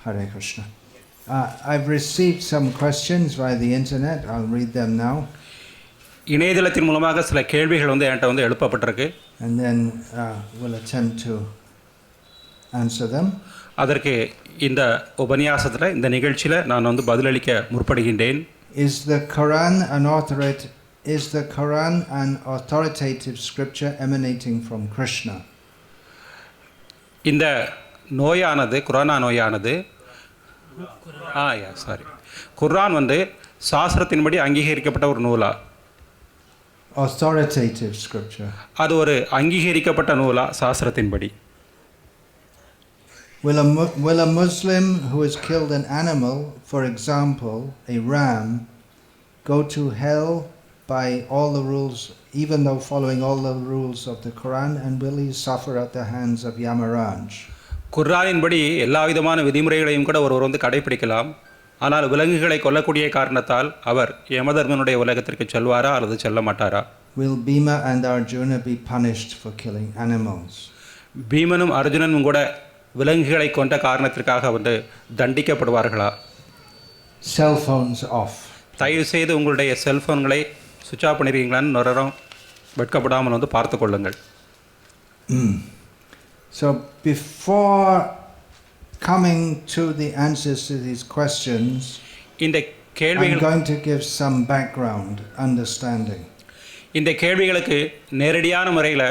Hare Krishna. I've received some questions via the internet. I'll read them now. இணையதளத்தின் மூலமாக சில கேள்விகள் என்கிட்ட எழுப்பப்பட்டிருக்கு. And then we'll attempt to answer them. அதற்கு இந்த உபன்யாசத்தில் இந்த நிகழ்ச்சியில் நான் பதிலளிக்க முற்படுகின்றேன். Is the Quran an authoritative scripture emanating from Krishna? இந்த நோயானது குரானா நோயானது குர்ஆன் சாஸ்திரத்தின்படி அங்கீகரிக்கப்பட்ட ஒரு நூலா? Authoritative scripture. அது ஒரு அங்கீகரிக்கப்பட்ட நூலா சாஸ்திரத்தின்படி? Will a Muslim who has killed an animal, for example, a ram, go to hell by all the rules, even though following all the rules of the Quran, and will he suffer at the hands of Yamaraj? குர்ஆனின்படி எல்லா விதமான விதிமுறைகளையும் கூட ஒருவர் கடைபிடிக்கலாம். ஆனால் விலங்குகளை கொல்லக்கூடிய காரணத்தால் அவர் யமதர்மனுடைய உலகத்திற்கு செல்வாரா அல்லது செல்ல மாட்டாரா? Will Bhima and Arjuna be punished for killing animals? பீமனும் அர்ஜுனனும் கூட விலங்குகளை கொண்ட காரணத்திற்காக தண்டிக்கப்படுவார்களா? Cell phones off. தயவு செய்து உங்களுடைய செல்போன்களை சுவிட்ச் ஆஃப் பண்ணிடுவீங்களான்னு நொரம் வெட்கப்படாமல் பார்த்து கொள்ளுங்கள். So before coming to the answers to these questions, இந்த கேள்விகள் I'm going to give some background understanding. இந்த கேள்விகளுக்கு நேரடியான முறையில்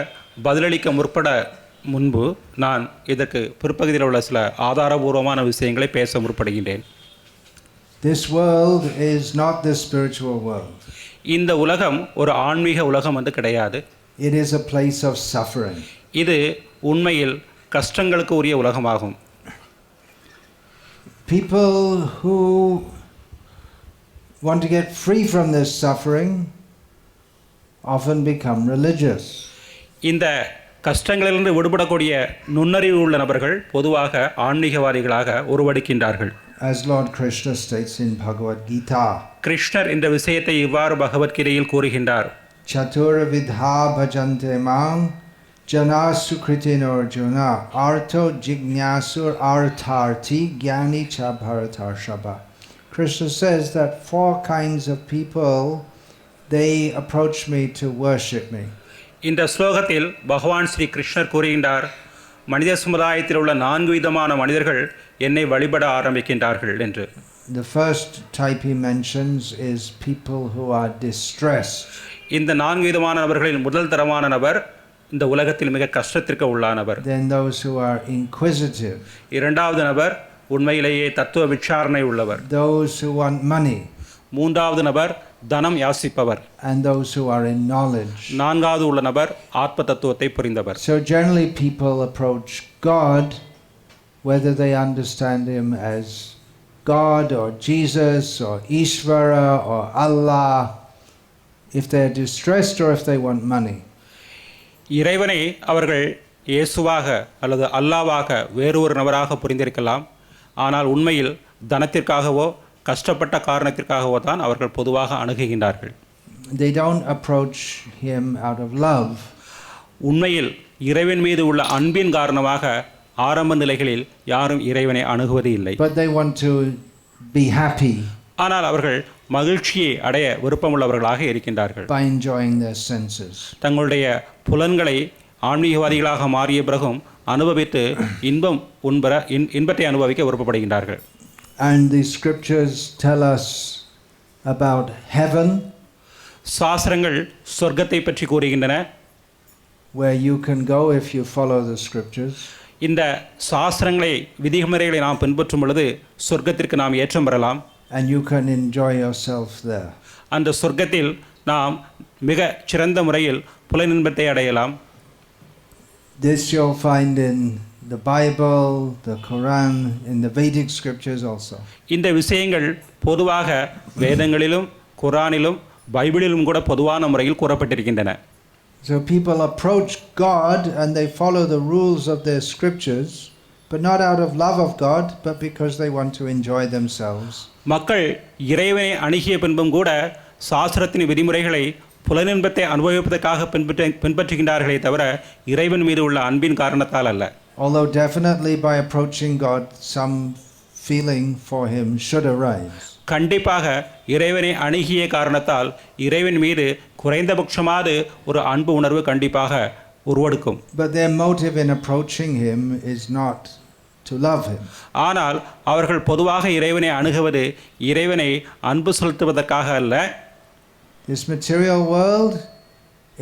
பதிலளிக்க முற்பட முன்பு நான் இதற்கு பிற்பகுதியில் உள்ள சில ஆதாரபூர்வமான விஷயங்களை பேச முற்படுகின்றேன். This world is not the spiritual world. இந்த உலகம் ஒரு ஆன்மீக உலகம் கிடையாது. It is a place of suffering. இது உண்மையில் கஷ்டங்களுக்கு உரிய உலகமாகும். People who want to get free from this suffering often become religious. இந்த கஷ்டங்களிலிருந்து விடுபடக்கூடிய நுண்ணறிவு உள்ள நபர்கள் பொதுவாக ஆன்மீகவாதிகளாக உருவெடுக்கின்றார்கள். As Lord Krishna states in Bhagavad Gita. கிருஷ்ணர் இந்த விஷயத்தை இவ்வாறு பகவத்கீதையில் கூறுகின்றார். Chatura vidha bhajante mang jana sukritin arjuna artho jignasur artharti gyani cha bharatarshaba. Krishna says that 4 kinds of people, they approach me to worship me. இந்த ஸ்லோகத்தில் பகவான் ஸ்ரீ கிருஷ்ணர் கூறுகின்றார், மனித சமுதாயத்தில் உள்ள 4 விதமான மனிதர்கள் என்னை வழிபட ஆரம்பிக்கின்றார்கள் என்று. The first type he mentions is people who are distressed. இந்த 4 விதமான நபர்களில் முதல் தரமான நபர் இந்த உலகத்தில் மிக கஷ்டத்திற்கு உள்ளானவர். Then those who are inquisitive. இரண்டாவது நபர் உண்மையிலேயே தத்துவ விசாரணை உள்ளவர். Those who want money. மூன்றாவது நபர் தனம் யாசிப்பவர். And those who are in knowledge. நான்காவது உள்ள நபர் ஆத்ம தத்துவத்தை புரிந்தவர். So generally people approach God whether they understand him as God or Jesus or Ishvara or Allah, if they are distressed or if they want money. இறைவனை அவர்கள் இயேசுவாக அல்லது அல்லாவாக வேறு ஒரு நபராக புரிந்திருக்கலாம். ஆனால் உண்மையில் தனத்திற்காகவோ கஷ்டப்பட்ட காரணத்திற்காகவோ தான் அவர்கள் பொதுவாக அணுகுகின்றார்கள். They don't approach him out of love. உண்மையில் இறைவன் மீது உள்ள அன்பின் காரணமாக ஆரம்ப நிலைகளில் யாரும் இறைவனை அணுகுவது இல்லை. But they want to be happy. ஆனால் அவர்கள் மகிழ்ச்சியை அடைய விருப்பமுள்ளவர்களாக இருக்கின்றார்கள். By enjoying their senses. தங்களுடைய புலன்களை ஆன்மீகவாதிகளாக மாறிய பிறகும் அனுபவித்து இன்பத்தை அனுபவிக்க விருப்பப்படுகின்றார்கள். And the scriptures tell us about heaven. சாஸ்திரங்கள் சொர்க்கத்தை பற்றி கூறுகின்றன. Where you can go if you follow the scriptures. இந்த சாஸ்திரங்களை விதிமுறைகளை நாம் பின்பற்றும் பொழுது சொர்க்கத்திற்கு நாம் ஏற்றம் பெறலாம். And you can enjoy yourself there. அந்த சொர்க்கத்தில் நாம் மிக சிறந்த முறையில் புலனின்பத்தை அடையலாம். This you'll find in the Bible, the Quran, in the Vedic scriptures also. இந்த விஷயங்கள் பொதுவாக வேதங்களிலும் குர்ஆனிலும் பைபிளிலும் கூட பொதுவான முறையில் கூறப்பட்டிருக்கின்றன. So people approach God and they follow the rules of their scriptures, but not out of love of God, but because they want to enjoy themselves. மக்கள் இறைவனை அணுகிய பின்பும் கூட சாஸ்திரத்தின் விதிமுறைகளை புலனின்பத்தை அனுபவிப்பதற்காக பின்பற்றுகின்றார்களே தவிர இறைவன் மீது உள்ள அன்பின் காரணத்தால் அல்ல. Although definitely by approaching God some feeling for him should arise. கண்டிப்பாக இறைவனை அணுகிய காரணத்தால் இறைவன் மீது குறைந்தபட்சமாவது ஒரு அன்பு உணர்வு கண்டிப்பாக உருவெடுக்கும். But their motive in approaching him is not to love him. ஆனால் அவர்கள் பொதுவாக இறைவனை அணுகுவது இறைவனை அன்பு செலுத்துவதற்காக அல்ல. This material world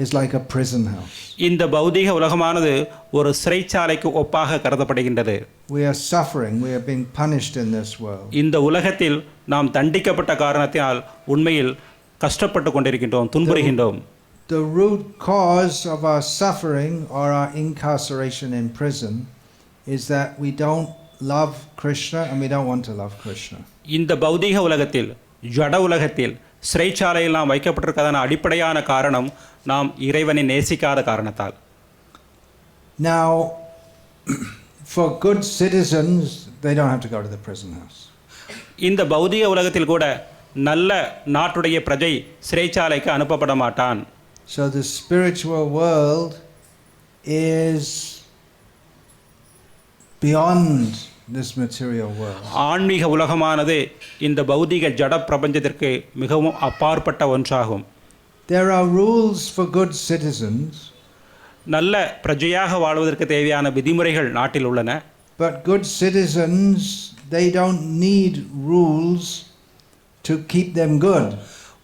is like a prison house. இந்த பௌதீக உலகமானது ஒரு சிறைச்சாலைக்கு ஒப்பாக கருதப்படுகின்றது. We are suffering, we are being punished in this world. இந்த உலகத்தில் நாம் தண்டிக்கப்பட்ட காரணத்தினால் உண்மையில் கஷ்டப்பட்டு கொண்டிருக்கின்றோம், துன்புறுகின்றோம். The root cause of our suffering or our incarceration in prison is that we don't love Krishna and we don't want to love Krishna. இந்த பௌதீக உலகத்தில், ஜட உலகத்தில் சிறைச்சாலையில் நாம் வைக்கப்பட்டிருக்கிறதான அடிப்படையான காரணம் நாம் இறைவனை நேசிக்காத காரணத்தால். Now, for good citizens, they don't have to go to the prison house. இந்த பௌதீக உலகத்தில் கூட நல்ல நாட்டுடைய பிரஜை சிறைச்சாலைக்கு அனுப்பப்பட மாட்டான். So the spiritual world is beyond this material world. ஆன்மீக உலகமானது இந்த பௌதீக ஜட பிரபஞ்சத்திற்கு மிகவும் அப்பாற்பட்ட ஒன்றாகும். There are rules for good citizens. நல்ல பிரஜையாக வாழ்வதற்கு தேவையான விதிமுறைகள் நாட்டில் உள்ளன. But good citizens, they don't need rules to keep them good.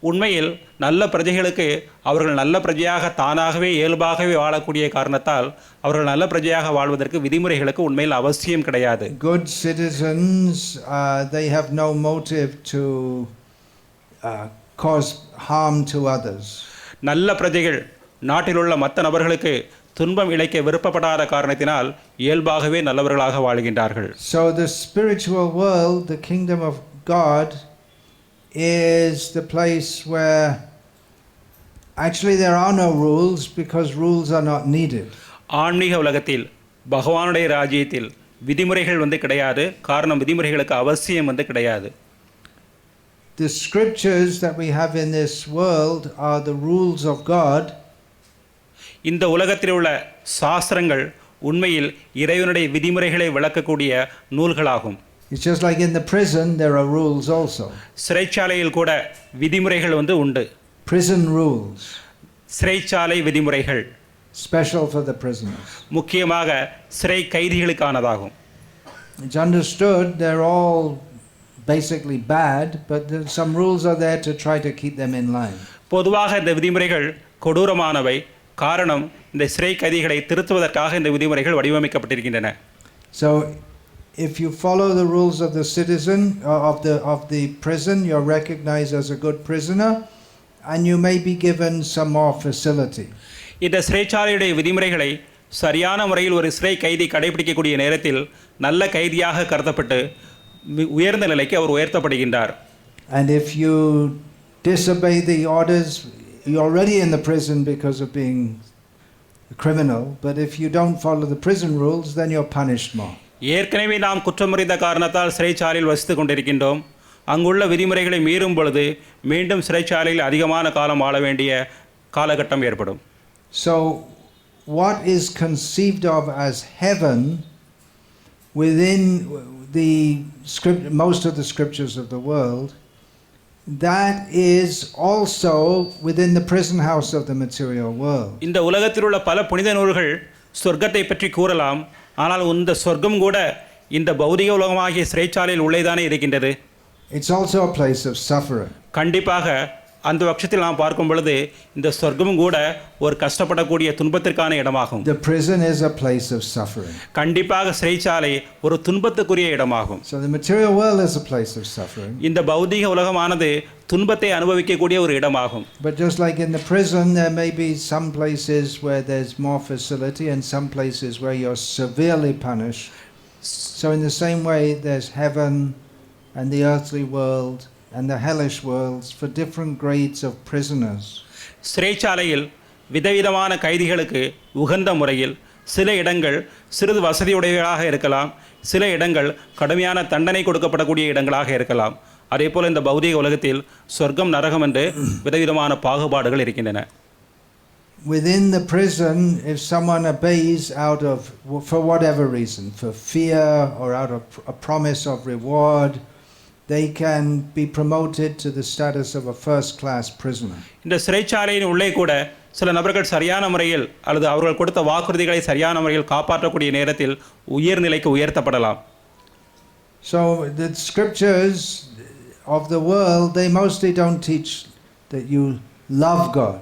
உண்மையில் நல்ல பிரஜைகளுக்கு அவர்கள் நல்ல பிரஜையாக தானாகவே இயல்பாகவே வாழக்கூடிய காரணத்தால் அவர்கள் நல்ல பிரஜையாக வாழ்வதற்கு விதிமுறைகளுக்கு உண்மையில் அவசியம் கிடையாது. Good citizens, they have no motive to cause harm to others. நல்ல பிரஜைகள் நாட்டில் உள்ள மற்ற நபர்களுக்கு துன்பம் இழைக்க விருப்பப்படாத காரணத்தினால் இயல்பாகவே நல்லவர்களாக வாழ்கின்றார்கள். So the spiritual world, the kingdom of God, is the place where actually there are no rules because rules are not needed. ஆன்மீக உலகத்தில் பகவானுடைய ராஜ்யத்தில் விதிமுறைகள் கிடையாது, காரணம் விதிமுறைகளுக்கு அவசியம் கிடையாது. The scriptures that we have in this world are the rules of God. இந்த உலகத்தில் உள்ள சாஸ்திரங்கள் உண்மையில் இறைவனுடைய விதிமுறைகளை விளக்கக்கூடிய நூல்களாகும். It's just like in the prison there are rules also. சிறைச்சாலையில் கூட விதிமுறைகள் உண்டு. Prison rules. சிறைச்சாலை விதிமுறைகள் Special for the prisoners. முக்கியமாக சிறை கைதிகளுக்கானதாகும். It's understood they're all basically bad, but some rules are there to try to keep them in line. பொதுவாக இந்த விதிமுறைகள் கொடூரமானவை, காரணம் இந்த சிறை கைதிகளை திருத்துவதற்காக இந்த விதிமுறைகள் வடிவமைக்கப்பட்டிருக்கின்றன. So if you follow the rules of the citizen of the prison, you're recognized as a good prisoner and you may be given some more facility. இந்த சிறைச்சாலையுடைய விதிமுறைகளை சரியான முறையில் ஒரு சிறை கைதி கடைபிடிக்கக்கூடிய நேரத்தில் நல்ல கைதியாக கருதப்பட்டு உயர்ந்த நிலைக்கு அவர் உயர்த்தப்படுகின்றார். And if you disobey the orders, you're already in the prison because of being a criminal, but if you don't follow the prison rules, then you're punished more. ஏற்கனவே நாம் குற்றமுறிந்த காரணத்தால் சிறைச்சாலையில் வசித்துக் கொண்டிருக்கின்றோம். அங்குள்ள விதிமுறைகளை மீறும் பொழுது மீண்டும் சிறைச்சாலையில் அதிகமான காலம் வாழ வேண்டிய காலகட்டம் ஏற்படும். So what is conceived of as heaven within the most of the scriptures of the world, that is also within the prison house of the material world. இந்த உலகத்தில் உள்ள பல புனித நூல்கள் சொர்க்கத்தை பற்றி கூறலாம், ஆனால் இந்த சொர்க்கம் கூட இந்த பௌதிக உலகமாகிய சிறைச்சாலையில் உள்ளேதானே இருக்கின்றது. It's also a place of suffering. கண்டிப்பாக அந்த பட்சத்தில் நாம் பார்க்கும் பொழுது இந்த சொர்க்கமும் கூட ஒரு கஷ்டப்படக்கூடிய துன்பத்திற்கான இடமாகும். The prison is a place of suffering. கண்டிப்பாக சிறைச்சாலை ஒரு துன்பத்துக்குரிய இடமாகும். So the material world is a place of suffering. இந்த பௌதிக உலகமானது துன்பத்தை அனுபவிக்கக்கூடிய ஒரு இடமாகும். But just like in the prison, there may be some places where there's more facility and some places where you're severely punished. So in the same way, there's heaven and the earthly world and the hellish worlds for different grades of prisoners. சிறைச்சாலையில் விதவிதமான கைதிகளுக்கு உகந்த முறையில் சில இடங்கள் சிறிது வசதியுடையவர்களாக இருக்கலாம், சில இடங்கள் கடுமையான தண்டனை கொடுக்கப்படக்கூடிய இடங்களாக இருக்கலாம். அதேபோல் இந்த பௌதிக உலகத்தில் சொர்க்கம் நரகம் என்று விதவிதமான பாகுபாடுகள் இருக்கின்றன. within the prison, if someone obeys out of, for whatever reason, for fear or out of a promise of reward, they can be promoted to the status of a first-class prisoner. இந்த சிறைச்சாலையின் உள்ளே கூட சில நபர்கள் சரியான முறையில் அல்லது அவர்கள் கொடுத்த வாக்குறுதிகளை சரியான முறையில் காப்பாற்றக்கூடிய நேரத்தில் உயர்நிலைக்கு உயர்த்தப்படலாம். So the scriptures of the world, they mostly don't teach that you love God.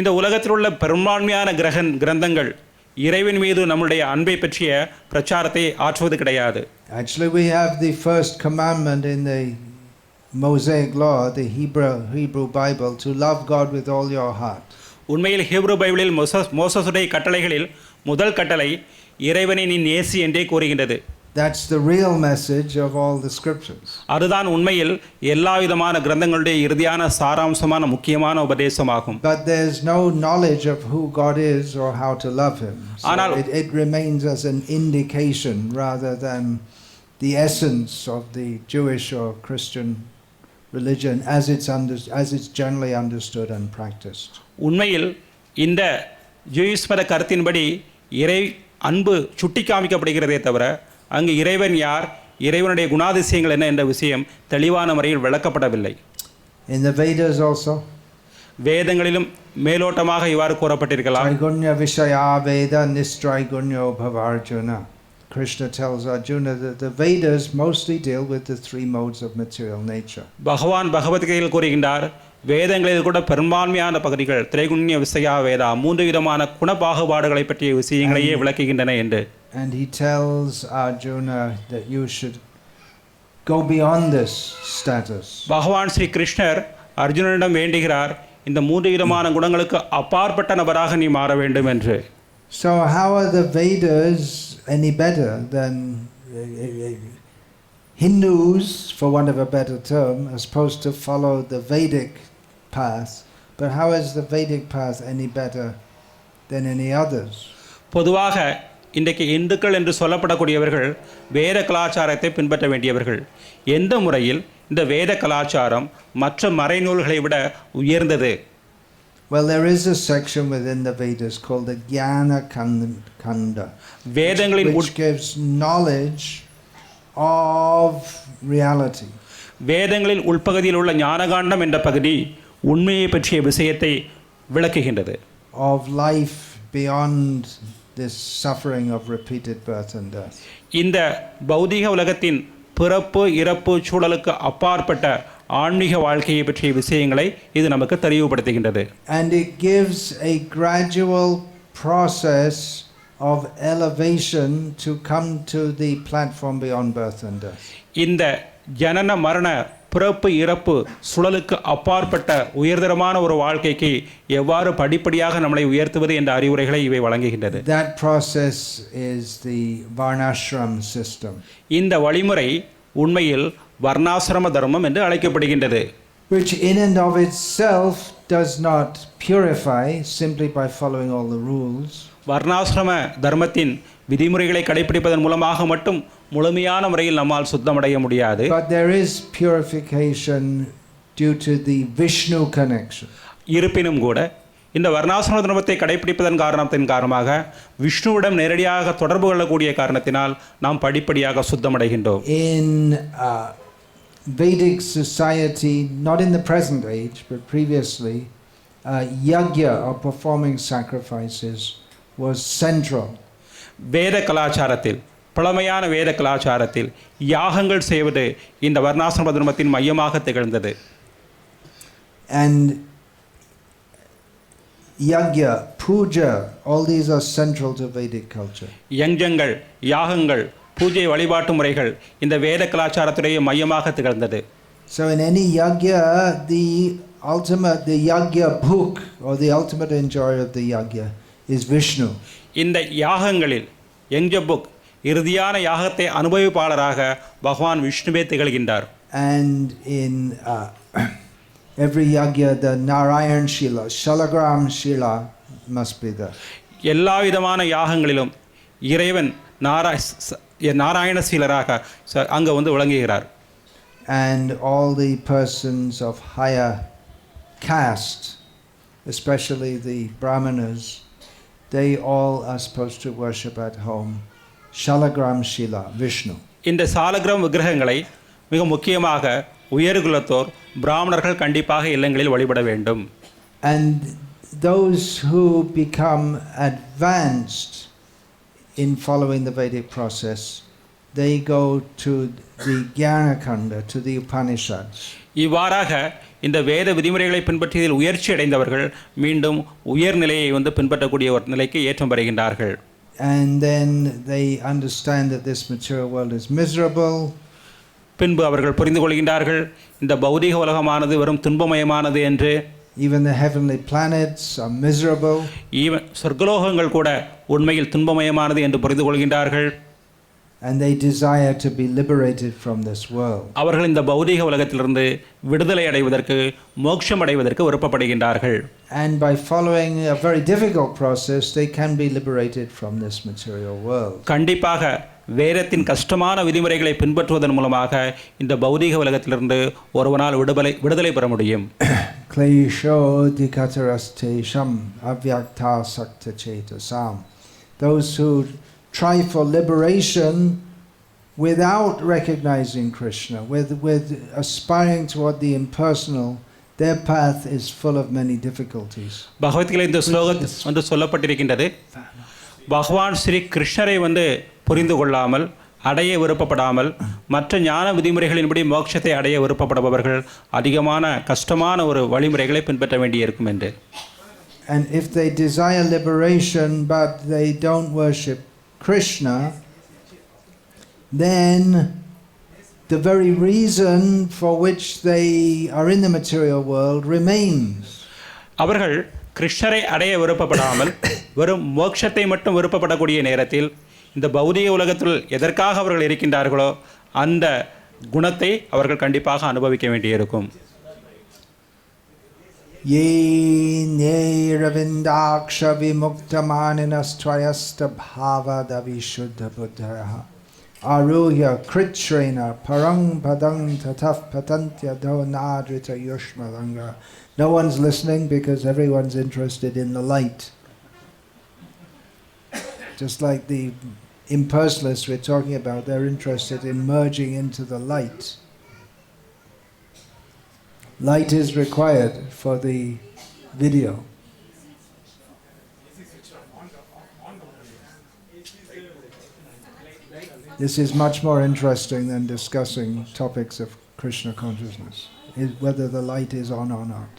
இந்த உலகத்தில் உள்ள பெரும்பான்மையான கிரந்தங்கள் இறைவன் மீது நம்முடைய அன்பை பற்றிய பிரச்சாரத்தை ஆற்றுவது கிடையாது. Actually, we have the first commandment in the Mosaic law, the Hebrew Bible, to love God with all your heart. உண்மையில் ஹீப்ரு பைபிளில் மோசேசுடைய கட்டளைகளில் முதல் கட்டளை இறைவனை நீ நேசி என்றே கூறுகின்றது. That's the real message of all the scriptures. அதுதான் உண்மையில் எல்லா விதமான கிரந்தங்களுடைய இறுதியான சாராம்சமான முக்கியமான உபதேசமாகும். But there's no knowledge of who God is or how to love him. So it remains as an indication rather than the essence of the Jewish or Christian religion as it's generally understood and practiced. உண்மையில் இந்த Jewish மத கருத்தின்படி இறை அன்பு சுட்டி காமிக்கப்படுகிறதே தவிர அங்கு இறைவன் யார், இறைவனுடைய குணாதிசயங்கள் என்ன என்ற விஷயம் தெளிவான முறையில் விளக்கப்படவில்லை. In the Vedas also, வேதங்களிலும் மேலோட்டமாக இவ்வாறு கூறப்பட்டிருக்கலாம். Traigunya Vishaya Veda Nistraigunyo Bhavarjuna. Krishna tells Arjuna that the Vedas mostly deal with the three modes of material nature. பகவான் பகவத்கீதையில் கூறுகின்றார், வேதங்களில் கூட பெரும்பான்மையான பகுதிகள் திரைகுண்ய விசயா வேதா மூன்று விதமான குணபாகுபாடுகளை பற்றிய விஷயங்களையே விளக்குகின்றன என்று. And he tells Arjuna that you should go beyond this status. பகவான் ஸ்ரீ கிருஷ்ணர் அர்ஜுனனிடம் வேண்டுகிறார், இந்த மூன்று விதமான குணங்களுக்கு அப்பாற்பட்ட நபராக நீ மாற வேண்டும் என்று. So how are the Vedas any better than Hindus, for want of a better term, are supposed to follow the Vedic path, but how is the Vedic path any better than any others? பொதுவாக இன்றைக்கு இந்துக்கள் என்று சொல்லப்படக்கூடியவர்கள் வேத கலாச்சாரத்தை பின்பற்ற வேண்டியவர்கள். எந்த முறையில் இந்த வேத கலாச்சாரம் மற்ற மறைநூல்களை விட உயர்ந்தது? Well, there is a section within the Vedas called the Jnana Kanda, which gives knowledge of reality. வேதங்களில் உள்பகுதியில் உள்ள ஞானகாண்டம் என்ற பகுதி உண்மையை பற்றிய விஷயத்தை விளக்குகின்றது. Of life beyond this suffering of repeated birth and death. இந்த பௌதிக உலகத்தின் பிறப்பு இறப்பு சூழலுக்கு அப்பாற்பட்ட ஆன்மீக வாழ்க்கையை பற்றிய விஷயங்களை இது நமக்கு தெளிவுபடுத்துகின்றது. And it gives a gradual process of elevation to come to the platform beyond birth and death. இந்த ஜனன மரண பிறப்பு இறப்பு சுழலுக்கு அப்பாற்பட்ட உயர்தரமான ஒரு வாழ்க்கைக்கு எவ்வாறு படிப்படியாக நம்மளை உயர்த்துவது என்ற அறிவுரைகளை இவை வழங்குகின்றது. That process is the varnashram system. இந்த வழிமுறை உண்மையில் வர்ணாசிரம தர்மம் என்று அழைக்கப்படுகின்றது. Which in and of itself does not purify simply by following all the rules. வர்ணாசிரம தர்மத்தின் விதிமுறைகளை கடைபிடிப்பதன் மூலமாக மட்டும் முழுமையான முறையில் நம்மால் சுத்தமடைய முடியாது. But there is purification due to the Vishnu connection. இருப்பினும் கூட இந்த வர்ணாசிரம தர்மத்தை கடைபிடிப்பதன் காரணமாக விஷ்ணுவிடம் நேரடியாக தொடர்பு கொள்ளக்கூடிய காரணத்தினால் நாம் படிப்படியாக சுத்தமடைகின்றோம். In Vedic society, not in the present age, but previously, yagya or performing sacrifices was central. வேத கலாச்சாரத்தில் பழமையான வேத கலாச்சாரத்தில் யாகங்கள் செய்வது இந்த வர்ணாசிரம தர்மத்தின் மையமாக திகழ்ந்தது. And yagya, puja, all these are central to Vedic culture. யஞ்சங்கள், யாகங்கள், பூஜை வழிபாட்டு முறைகள் இந்த வேத கலாச்சாரத்துடைய மையமாக திகழ்ந்தது. So in any yagya, the yagya bhuk or the ultimate enjoyer of the yagya is Vishnu. இந்த யாகங்களில் யஞ்சபுக் இறுதியான யாகத்தை அனுபவிப்பாளராக பகவான் விஷ்ணுவே திகழ்கின்றார். And in every yagya, the Narayan Shila, Shalagram Shila must be there. எல்லா விதமான யாகங்களிலும் இறைவன் நாராயண சீலராக அங்கே வந்து விளங்குகிறார். And all the persons of higher caste especially the Brahmanas, they all are supposed to worship at home. Shalagram Shila, Vishnu. இந்த சாலக்கிராம் விக்கிரகங்களை மிக முக்கியமாக உயர்குலத்தோர் பிராமணர்கள் கண்டிப்பாக இல்லங்களில் வழிபட வேண்டும். And those who become advanced in following the Vedic process, they go to the Jnanakanda, to the Upanishads. இவ்வாறாக இந்த வேத விதிமுறைகளை பின்பற்றியதில் உயர்ச்சி அடைந்தவர்கள் மீண்டும் உயர்நிலையை பின்பற்றக்கூடிய ஒரு நிலைக்கு ஏற்றம் பெறுகின்றார்கள். And then they understand that this material world is miserable. பின்பு அவர்கள் புரிந்து கொள்கின்றார்கள் இந்த பௌதிக உலகமானது வெறும் துன்பமயமானது என்று. Even the heavenly planets are miserable. சொர்க்கலோகங்கள் கூட உண்மையில் துன்பமயமானது என்று புரிந்து கொள்கின்றார்கள். And they desire to be liberated from this world. அவர்கள் இந்த பௌதிக உலகத்திலிருந்து விடுதலை அடைவதற்கு மோட்சம் அடைவதற்கு விருப்பப்படுகின்றார்கள். And by following a very difficult process they can be liberated from this material world. கண்டிப்பாக வேதத்தின் கஷ்டமான விதிமுறைகளை பின்பற்றுவதன் மூலமாக இந்த பௌதிக உலகத்திலிருந்து ஒருவனால் விடுதலை பெற முடியும். Klesho dikatarastesham avyakta sakta chetasam. Those who try for liberation without recognizing Krishna, with aspiring toward the impersonal, their path is full of many difficulties. Bhagavad Gita இந்த ஸ்லோகத்தில் சொல்லப்பட்டிருக்கின்றது, பகவான் ஸ்ரீ கிருஷ்ணரை புரிந்து கொள்ளாமல் அடைய விருப்பப்படாமல் மற்ற ஞான விதிமுறைகளின்படி மோட்சத்தை அடைய விருப்பப்படுபவர்கள் அதிகமான கஷ்டமான ஒரு வழிமுறைகளை பின்பற்ற வேண்டியிருக்கும் என்று. And if they desire liberation but they don't worship Krishna, then the very reason for which they are in the material world remains. அவர்கள் கிருஷ்ணரை அடைய விருப்பப்படாமல் வெறும் மோட்சத்தை மட்டும் விருப்பப்படக்கூடிய நேரத்தில் இந்த பௌதிக உலகத்தில் எதற்காக அவர்கள் இருக்கின்றார்களோ அந்த குணத்தை அவர்கள் கண்டிப்பாக அனுபவிக்க வேண்டியிருக்கும். Ye ravindaksha vimuktamaninastrayasta bhavada vishuddha buddhaha aruhya kritrena parang padang tataf patantya donadrita yushmalanga. No one's listening because everyone's interested in the light. Just like the impersonalists we're talking about, they're interested in merging into the light. Light is required for the video. This is much more interesting than discussing topics of Krishna consciousness, whether the light is on or not.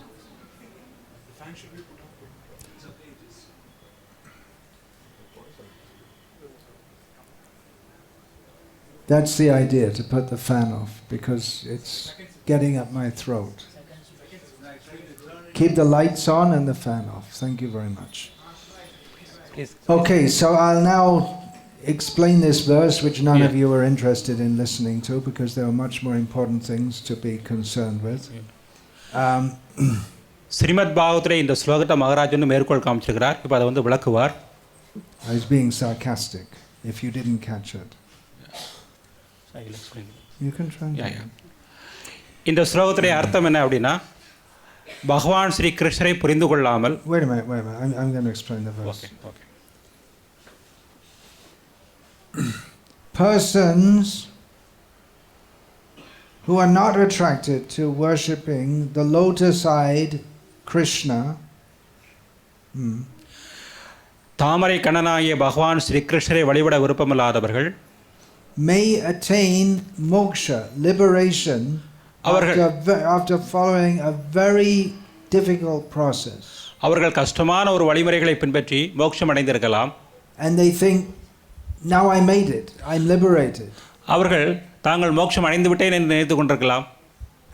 That's the idea, to put the fan off, because it's getting up my throat. Keep the lights on and the fan off. Thank you very much. Okay, so I'll now explain this verse, which none of you are interested in listening to, because there are much more important things to be concerned with. Srimad பாகவத்திலே இந்த ஸ்லோகத்தை மகாராஜ் மேற்கோள் காமிச்சிருக்கிறார். இப்போ அதை விளக்குவார். I was being sarcastic, if you didn't catch it. You can try. இந்த ஸ்லோகத்துடைய அர்த்தம் என்ன அப்படின்னா, பகவான் ஸ்ரீ கிருஷ்ணரை புரிந்து கொள்ளாமல். Wait a minute. I'm going to explain the verse. Okay. Persons who are not attracted to worshipping the lotus-eyed Krishna, தாமரை கண்ணனாகிய பகவான் ஸ்ரீ கிருஷ்ணரை வழிபட விருப்பமில்லாதவர்கள் may attain moksha, liberation, after following a very difficult process. அவர்கள் கஷ்டமான ஒரு வழிமுறைகளை பின்பற்றி மோட்சம் அடைந்திருக்கலாம். And they think, now I made it, I'm liberated. அவர்கள் தாங்கள் மோட்சம் அடைந்து விட்டேன் என்று நினைத்துக் கொண்டிருக்கலாம்.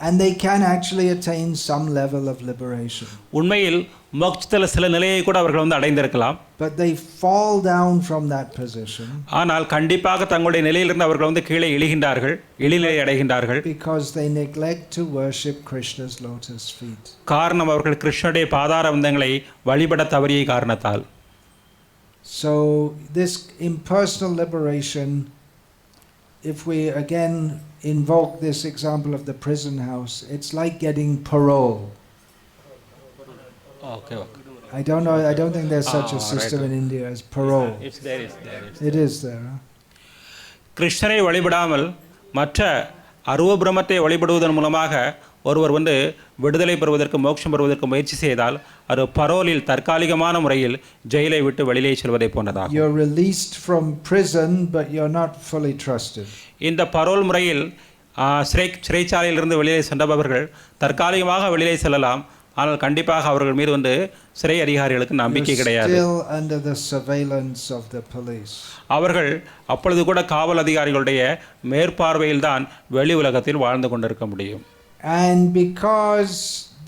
And they can actually attain some level of liberation. உண்மையில் மோட்சத்தில் சில நிலையை கூட அவர்கள் அடைந்திருக்கலாம். But they fall down from that position. ஆனால் கண்டிப்பாக தங்களுடைய நிலையிலிருந்து அவர்கள் கீழே இழிகின்றார்கள், இழிநிலை அடைகின்றார்கள். Because they neglect to worship Krishna's lotus feet. காரணம் அவர்கள் கிருஷ்ணருடைய பாதார விந்தங்களை வழிபட தவறிய காரணத்தால். So this impersonal liberation, if we again invoke this example of the prison house, it's like getting parole. Okay. I don't know. I don't think there's such a system in India as parole. It's there. It is there. Huh? கிருஷ்ணரை வழிபடாமல் மற்ற அருவ பிரம்மத்தை வழிபடுவதன் மூலமாக ஒருவர் விடுதலை பெறுவதற்கு மோட்சம் பெறுவதற்கு முயற்சி செய்தால் அது பரோலில் தற்காலிகமான முறையில் ஜெயிலை விட்டு வெளியே செல்வதை போன்றதாகும். You're released from prison, but you're not fully trusted. இந்த பரோல் முறையில் சிறைச்சாலையிலிருந்து வெளியே சென்றவர்கள் தற்காலிகமாக வெளியே செல்லலாம். ஆனால் கண்டிப்பாக அவர்கள் மீது சிறை அதிகாரிகளுக்கு நம்பிக்கை கிடையாது. Still under the surveillance of the police. அவர்கள் அப்பொழுது கூட காவல் அதிகாரிகளுடைய மேற்பார்வையில் தான் வெளி உலகத்தில் வாழ்ந்து கொண்டிருக்க முடியும். And because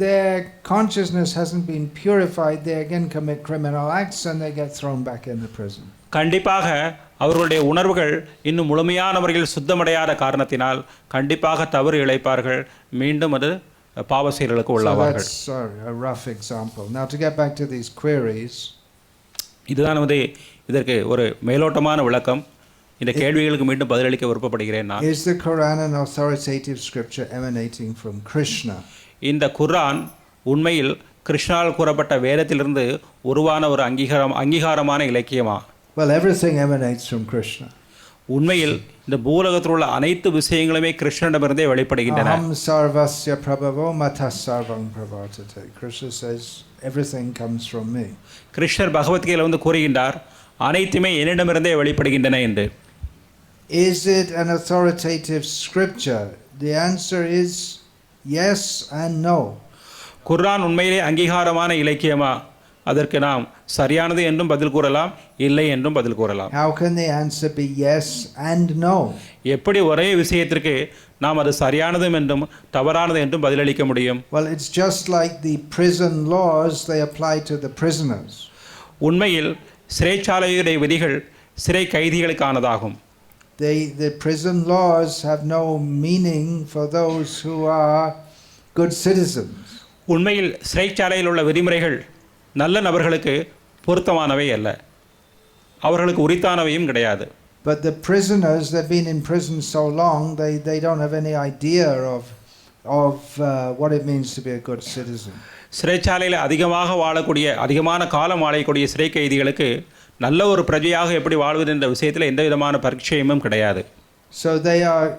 their consciousness hasn't been purified, they again commit criminal acts and they get thrown back in the prison. கண்டிப்பாக அவர்களுடைய உணர்வுகள் இன்னும் முழுமையான முறையில் சுத்தமடையாத காரணத்தினால் கண்டிப்பாக தவறு இழைப்பார்கள். மீண்டும் அது பாவ செயல்களுக்கு உள்ளாவார்கள். So that's a rough example. Now to get back to these queries. இதுதான் இதற்கு ஒரு மேலோட்டமான விளக்கம். இந்த கேள்விகளுக்கு மீண்டும் பதிலளிக்க விருப்பப்படுகிறேன் நான். Is the Quran an authoritative scripture emanating from Krishna? இந்த குர்ஆன் உண்மையில் கிருஷ்ணால் கூறப்பட்ட வேதத்திலிருந்து உருவான ஒரு அங்கீகாரமான இலக்கியமா? Well, everything emanates from Krishna. உண்மையில் இந்த பூலகத்தில் உள்ள அனைத்து விஷயங்களுமே கிருஷ்ணனிடமிருந்தே வெளிப்படுகின்றன. Aham sarvasya prabhavo mata sarvam pravartate. Krishna says everything comes from me. கிருஷ்ணர் பகவத்கீதையில் கூறுகின்றார் அனைத்துமே என்னிடமிருந்தே வெளிப்படுகின்றன என்று. Is it an authoritative scripture? The answer is yes and no. குர்ஆன் உண்மையிலே அங்கீகாரமான இலக்கியமா? அதற்கு நாம் சரியானது என்றும் பதில் கூறலாம், இல்லை என்றும் பதில் கூறலாம். How can the answer be yes and no? எப்படி ஒரே விஷயத்திற்கு நாம் அது சரியானது என்றும் தவறானது என்றும் பதிலளிக்க முடியும்? Well, it's just like the prison laws, they apply to the prisoners. உண்மையில் சிறைச்சாலையுடைய விதிகள் சிறை கைதிகளுக்கானதாகும். The prison laws have no meaning for those who are good citizens. உண்மையில் சிறைச்சாலையில் உள்ள விதிமுறைகள் நல்ல நபர்களுக்கு பொருத்தமானவை அல்ல, அவர்களுக்கு உரித்தானவையும் கிடையாது. But the prisoners, they've been in prison so long, they don't have any idea of what it means to be a good citizen. சிறைச்சாலையில் அதிகமான காலம் வாழக்கூடிய சிறை கைதிகளுக்கு நல்ல ஒரு பிரஜையாக எப்படி வாழ்வது என்ற விஷயத்தில் எந்த விதமான பரிச்சயமும் கிடையாது. So they are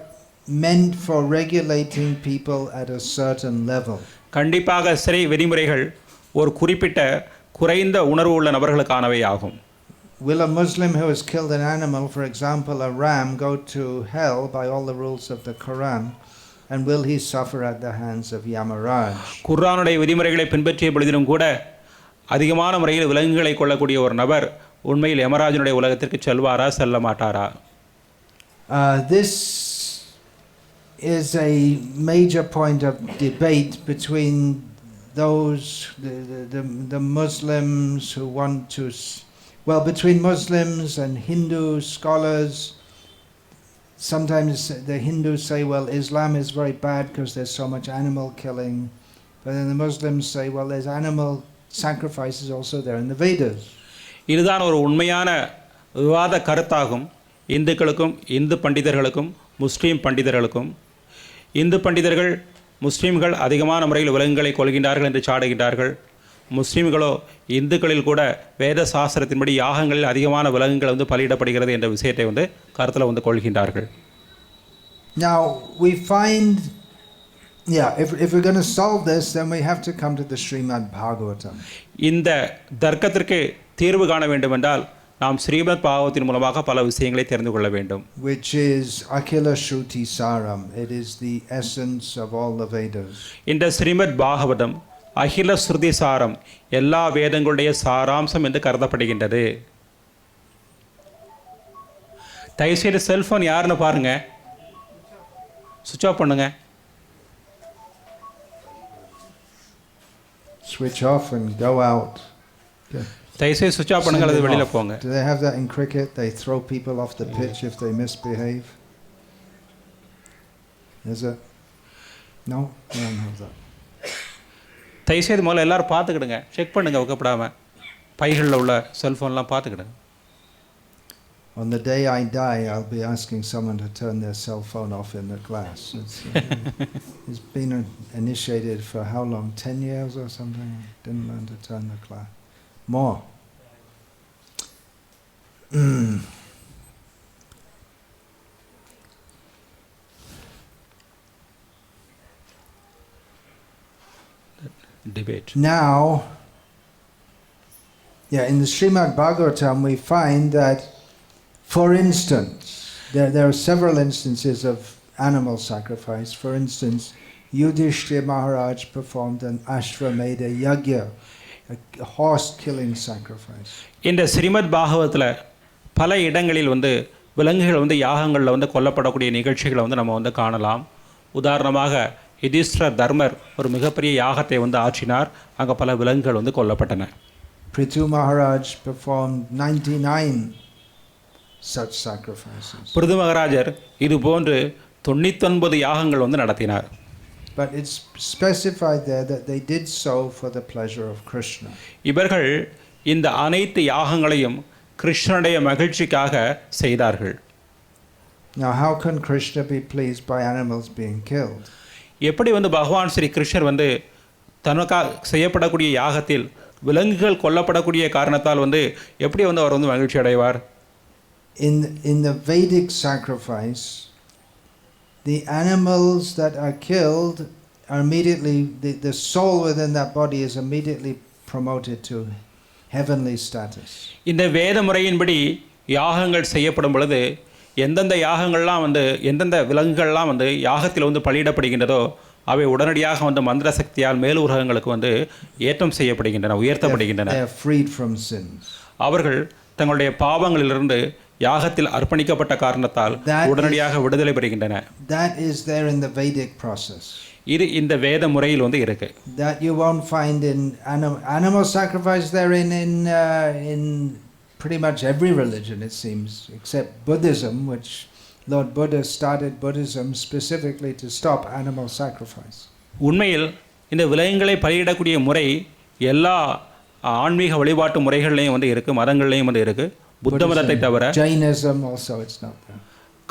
meant for regulating people at a certain level. கண்டிப்பாக சிறை விதிமுறைகள் ஒரு குறிப்பிட்ட குறைந்த உணர்வு உள்ள நபர்களுக்கானவை ஆகும். Will a Muslim who has killed an animal, for example a ram, go to hell by all the rules of the Quran, and will he suffer at the hands of Yamaraj? குர்ஆனுடைய விதிமுறைகளை பின்பற்றிய பொழுதிலும் கூட அதிகமான முறையில் விலங்குகளை கொள்ளக்கூடிய ஒரு நபர் உண்மையில் யமராஜனுடைய உலகத்திற்கு செல்வாரா செல்ல மாட்டாரா? This is a major point of debate between those the Muslims who want to, well, between Muslims and Hindu scholars. Sometimes the Hindus say, well, Islam is very bad because there's so much animal killing, but then the Muslims say, well, there's animal sacrifices also there in the Vedas. இதுதான் ஒரு உண்மையான விவாத கருத்தாகும். இந்துக்களுக்கும் இந்து பண்டிதர்களுக்கும் முஸ்லீம் பண்டிதர்களுக்கும். இந்து பண்டிதர்கள் முஸ்லீம்கள் அதிகமான முறையில் விலங்குகளை கொள்கின்றார்கள் என்று சாடுகின்றார்கள். முஸ்லீம்களோ இந்துக்களில் கூட வேத சாஸ்திரத்தின்படி யாகங்களில் அதிகமான விலங்குகள் பலியிடப்படுகிறது என்ற விஷயத்தை கருத்தில் கொள்கின்றார்கள். Now we find, if we're going to solve this, then we have to come to the Srimad Bhagavatam. இந்த தர்க்கத்திற்கு தீர்வு காண வேண்டும் என்றால் நாம் ஸ்ரீமத் பாகவத்தின் மூலமாக பல விஷயங்களை தெரிந்து கொள்ள வேண்டும். Which is Akhila Shruti Saram. It is the essence of all the Vedas. இந்த ஸ்ரீமத் பாகவதம் அகில ஸ்ருதி சாரம், எல்லா வேதங்களுடைய சாராம்சம் என்று கருதப்படுகின்றது. தயவுசெய்து செல்போன் யாருன்னு பாருங்க, சுவிட்ச் ஆஃப் பண்ணுங்க. Switch off and go out. தயவுசெய்து சுவிட்ச் ஆஃப் பண்ணுங்க அல்லது வெளியில போங்க. Do they have that in cricket? They throw people off the pitch if they misbehave. Is it? No, they don't have that. தயவுசெய்து முதல்ல எல்லாரும் பார்த்துக்கிடுங்க, செக் பண்ணுங்க, வைக்கப்படாமல் பைகளில் உள்ள செல்ஃபோன்லாம் பார்த்துக்கிடுங்க. On the day I die, I'll be asking someone to turn their cell phone off in the class. It's been initiated for how long? 10 years or something? Didn't learn to turn the class. More. Debate. Now, in the Srimad Bhagavatam we find that, for instance, there are several instances of animal sacrifice. For instance, Yudhishthira Maharaj performed an Ashwamedha Yagya, a horse killing sacrifice. இந்த ஸ்ரீமத் பாகவத்தில் பல இடங்களில் வந்து விலங்குகள் வந்து யாகங்களில் வந்து கொல்லப்படக்கூடிய நிகழ்ச்சிகளை வந்து நம்ம வந்து காணலாம். உதாரணமாக யுதிஷ்டிரர் தர்மர் ஒரு மிகப்பெரிய யாகத்தை வந்து ஆற்றினார். அங்கே பல விலங்குகள் வந்து கொல்லப்பட்டன. Prithu Maharaj performed 99 such sacrifices. Prithu மகாராஜர் இது போன்று 99 யாகங்கள் வந்து நடத்தினார். But it's specified there that they did so for the pleasure of Krishna. இவர்கள் இந்த அனைத்து யாகங்களையும் கிருஷ்ணனுடைய மகிழ்ச்சிக்காக செய்தார்கள். Now how can Krishna be pleased by animals being killed? எப்படி வந்து பகவான் ஸ்ரீ கிருஷ்ணர் வந்து தனக்காக செய்யப்படக்கூடிய யாகத்தில் விலங்குகள் கொல்லப்படக்கூடிய காரணத்தால் வந்து எப்படி வந்து அவர் வந்து மகிழ்ச்சி அடைவார்? In the Vedic sacrifice, the animals that are killed are immediately, the soul within that body is immediately promoted to heavenly status. இந்த வேத முறையின்படி யாகங்கள் செய்யப்படும் பொழுது எந்தெந்த யாகங்கள்லாம் வந்து எந்தெந்த விலங்குகள்லாம் வந்து யாகத்தில் வந்து பலியிடப்படுகின்றதோ அவை உடனடியாக வந்து மந்திர சக்தியால் மேல் உலகங்களுக்கு வந்து ஏற்றம் செய்யப்படுகின்றன, உயர்த்தப்படுகின்றன. They are freed from sins. அவர்கள் தங்களுடைய பாவங்களிலிருந்து யாகத்தில் அர்ப்பணிக்கப்பட்ட காரணத்தால் உடனடியாக விடுதலை பெறுகின்றன. That is there in the Vedic process. இது இந்த வேத முறையில் வந்து இருக்கு. That you won't find in animal sacrifice there in pretty much every religion, it seems, except Buddhism, which Lord Buddha started Buddhism specifically to stop animal sacrifice. உண்மையில் இந்த விலங்குகளை பலியிடக்கூடிய முறை எல்லா ஆன்மீக வழிபாட்டு முறைகள்லையும் வந்து இருக்கு, மதங்கள்லையும் வந்து இருக்கு. புத்த மதத்தை தவிர Jainism also it's not there.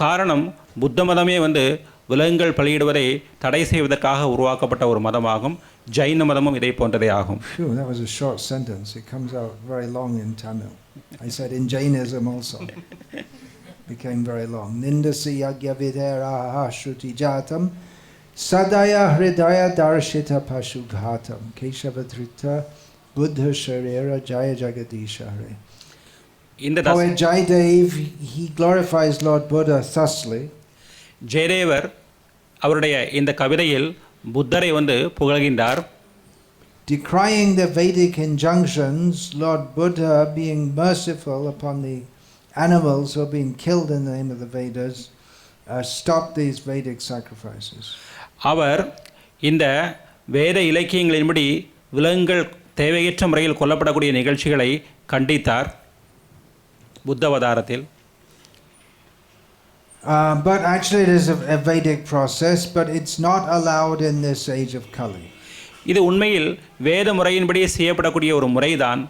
காரணம் புத்த மதமே வந்து விலங்குகள் பலியிடுவதை தடை செய்வதற்காக உருவாக்கப்பட்ட ஒரு மதமாகும். ஜைன மதமும் இதை போன்றதே ஆகும். That was a short sentence. It comes out very long in Tamil. I said in Jainism also. Became very long. Nindasi yagya vidharaha shruti jatam sadaya hridaya darshita pashughatam keshavadrita buddha sharira jaya jagadisha hare. Poet Jaidev, he glorifies Lord Buddha thusly. Jayadevar அவருடைய இந்த கவிதையில் புத்தரை வந்து புகழ்கின்றார். Decrying the Vedic injunctions, Lord Buddha, being merciful upon the animals who have been killed in the name of the Vedas, stopped these Vedic sacrifices. அவர் இந்த வேத இலக்கியங்களின்படி விலங்குகள் தேவையற்ற முறையில் கொல்லப்படக்கூடிய நிகழ்ச்சிகளை கண்டித்தார் புத்தவதாரத்தில். But actually it is a Vedic process, but it's not allowed in this age of Kali. இது உண்மையில் வேத முறையின்படி செய்யப்படக்கூடிய ஒரு முறைதான்.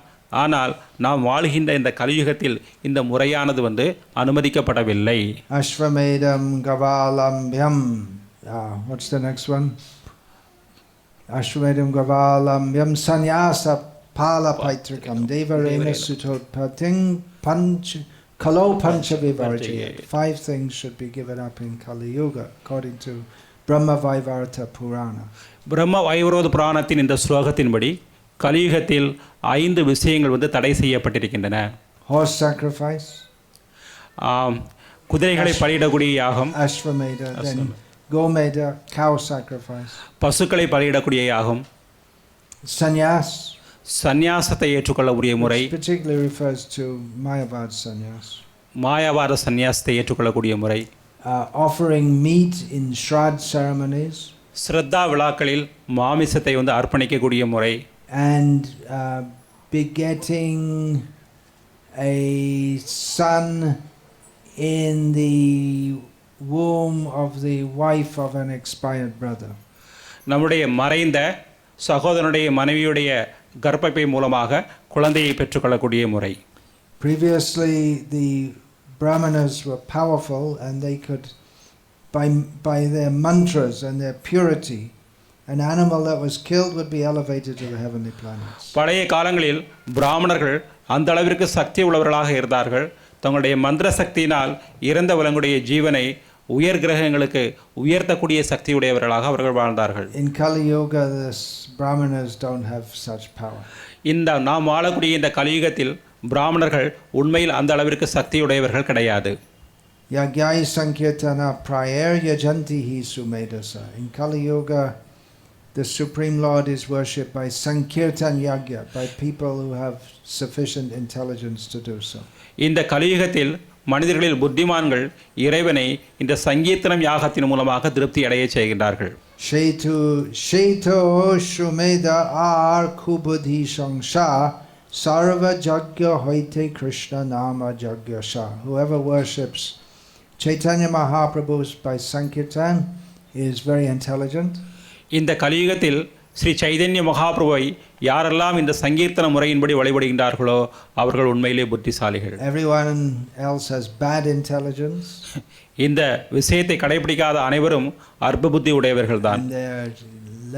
ஆனால் நாம் வாழ்கின்ற இந்த கலியுகத்தில் இந்த முறையானது வந்து அனுமதிக்கப்படவில்லை. Ashvamedam Gavalambhyam. What's the next one? Ashvamedam Gavalambhyam Sanyasa Pala Paitrikam Devarena Sutotpating Panch Kalo Pancha Vivarjayat. 5 things should be given up in Kali Yuga according to Brahma Vaivarta Purana. பிரம்ம வைவரோத புராணத்தின் இந்த ஸ்லோகத்தின்படி கலியுகத்தில் 5 விஷயங்கள் வந்து தடை செய்யப்பட்டிருக்கின்றன. Horse sacrifice, குதிரைகளை பலியிடக்கூடிய யாகம், Ashvamedha, then Gomedha, cow sacrifice, பசுக்களை பலியிடக்கூடிய யாகம், sannyas, சந்நியாசத்தை ஏற்றுக்கொள்ளக்கூடிய முறை, which particularly refers to Mayavad sannyas, மாயாவாத சந்நியாசத்தை ஏற்றுக்கொள்ளக்கூடிய முறை, offering meat in Shraddh ceremonies, ஸ்ரத்தா விழாக்களில் மாமிசத்தை வந்து அர்ப்பணிக்கக்கூடிய முறை, and begetting a son in the womb of the wife of an expired brother. நம்முடைய மறைந்த சகோதரனுடைய மனைவியுடைய கர்ப்பப்பை மூலமாக குழந்தையை பெற்றுக்கொள்ளக்கூடிய முறை. Previously the Brahmanas were powerful and they could, by their mantras and their purity, an animal that was killed would be elevated to the heavenly planets. பழைய காலங்களில் பிராமணர்கள் அந்த அளவிற்கு சக்தி உள்ளவர்களாக இருந்தார்கள். தங்களுடைய மந்திர சக்தியினால் இறந்த விலங்குடைய ஜீவனை உயர் கிரகங்களுக்கு உயர்த்தக்கூடிய சக்தியுடையவர்களாக அவர்கள் வாழ்ந்தார்கள். In Kali Yuga, the Brahmanas don't have such power. இந்த நாம் வாழக்கூடிய இந்த கலியுகத்தில் பிராமணர்கள் உண்மையில் அந்த அளவிற்கு சக்தியுடையவர்கள் கிடையாது. Yagyai Sankirtana Prayer Yajanti Hi Sumedasa. In Kali Yuga, the Supreme Lord is worshipped by Sankirtan Yagya, by people who have sufficient intelligence to do so. இந்த கலியுகத்தில் மனிதர்களில் புத்திமான்கள் இறைவனை இந்த சங்கீர்த்தனம் யாகத்தின் மூலமாக திருப்தி அடைய செய்கின்றார்கள். Sheto Shumeda Ar Kubudhi Sangsha Sarva Jagya Hoite Krishna Nama Jagya Sha. Whoever worships Chaitanya Mahaprabhu by Sankirtan is very intelligent. இந்த கலியுகத்தில் ஸ்ரீ சைதன்ய மகாபிரபுவை யாரெல்லாம் இந்த சங்கீர்த்தன முறையின்படி வழிபடுகின்றார்களோ அவர்கள் உண்மையிலே புத்திசாலிகள். Everyone else has bad intelligence. இந்த விஷயத்தை கடைபிடிக்காத அனைவரும் அற்ப புத்தி உடையவர்கள் தான்.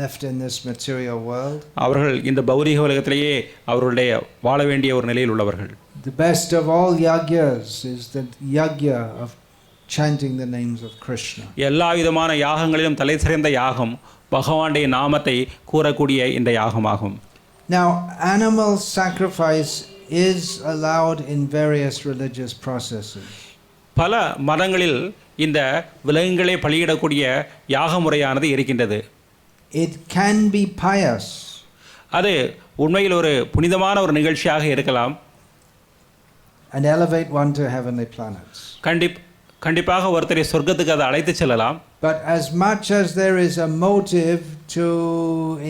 Left in this material world. அவர்கள் இந்த பௌதீக உலகத்திலேயே அவர்களுடைய வாழ வேண்டிய ஒரு நிலையில் உள்ளவர்கள். The best of all yagyas is the yagya of chanting the names of Krishna. எல்லா விதமான யாகங்களிலும் தலை சிறந்த யாகம் பகவானுடைய நாமத்தை கூறக்கூடிய இந்த யாகமாகும். Now, animal sacrifice is allowed in various religious processes. பல மதங்களில் இந்த விலங்குகளை பலியிடக்கூடிய யாக முறையானது இருக்கின்றது. It can be pious. அது உண்மையில் ஒரு புனிதமான ஒரு நிகழ்ச்சியாக இருக்கலாம். And elevate one to heavenly planets. கண்டிப்பாக ஒருத்தரை சொர்க்கத்துக்கு அதை அழைத்து செல்லலாம். But as much as there is a motive to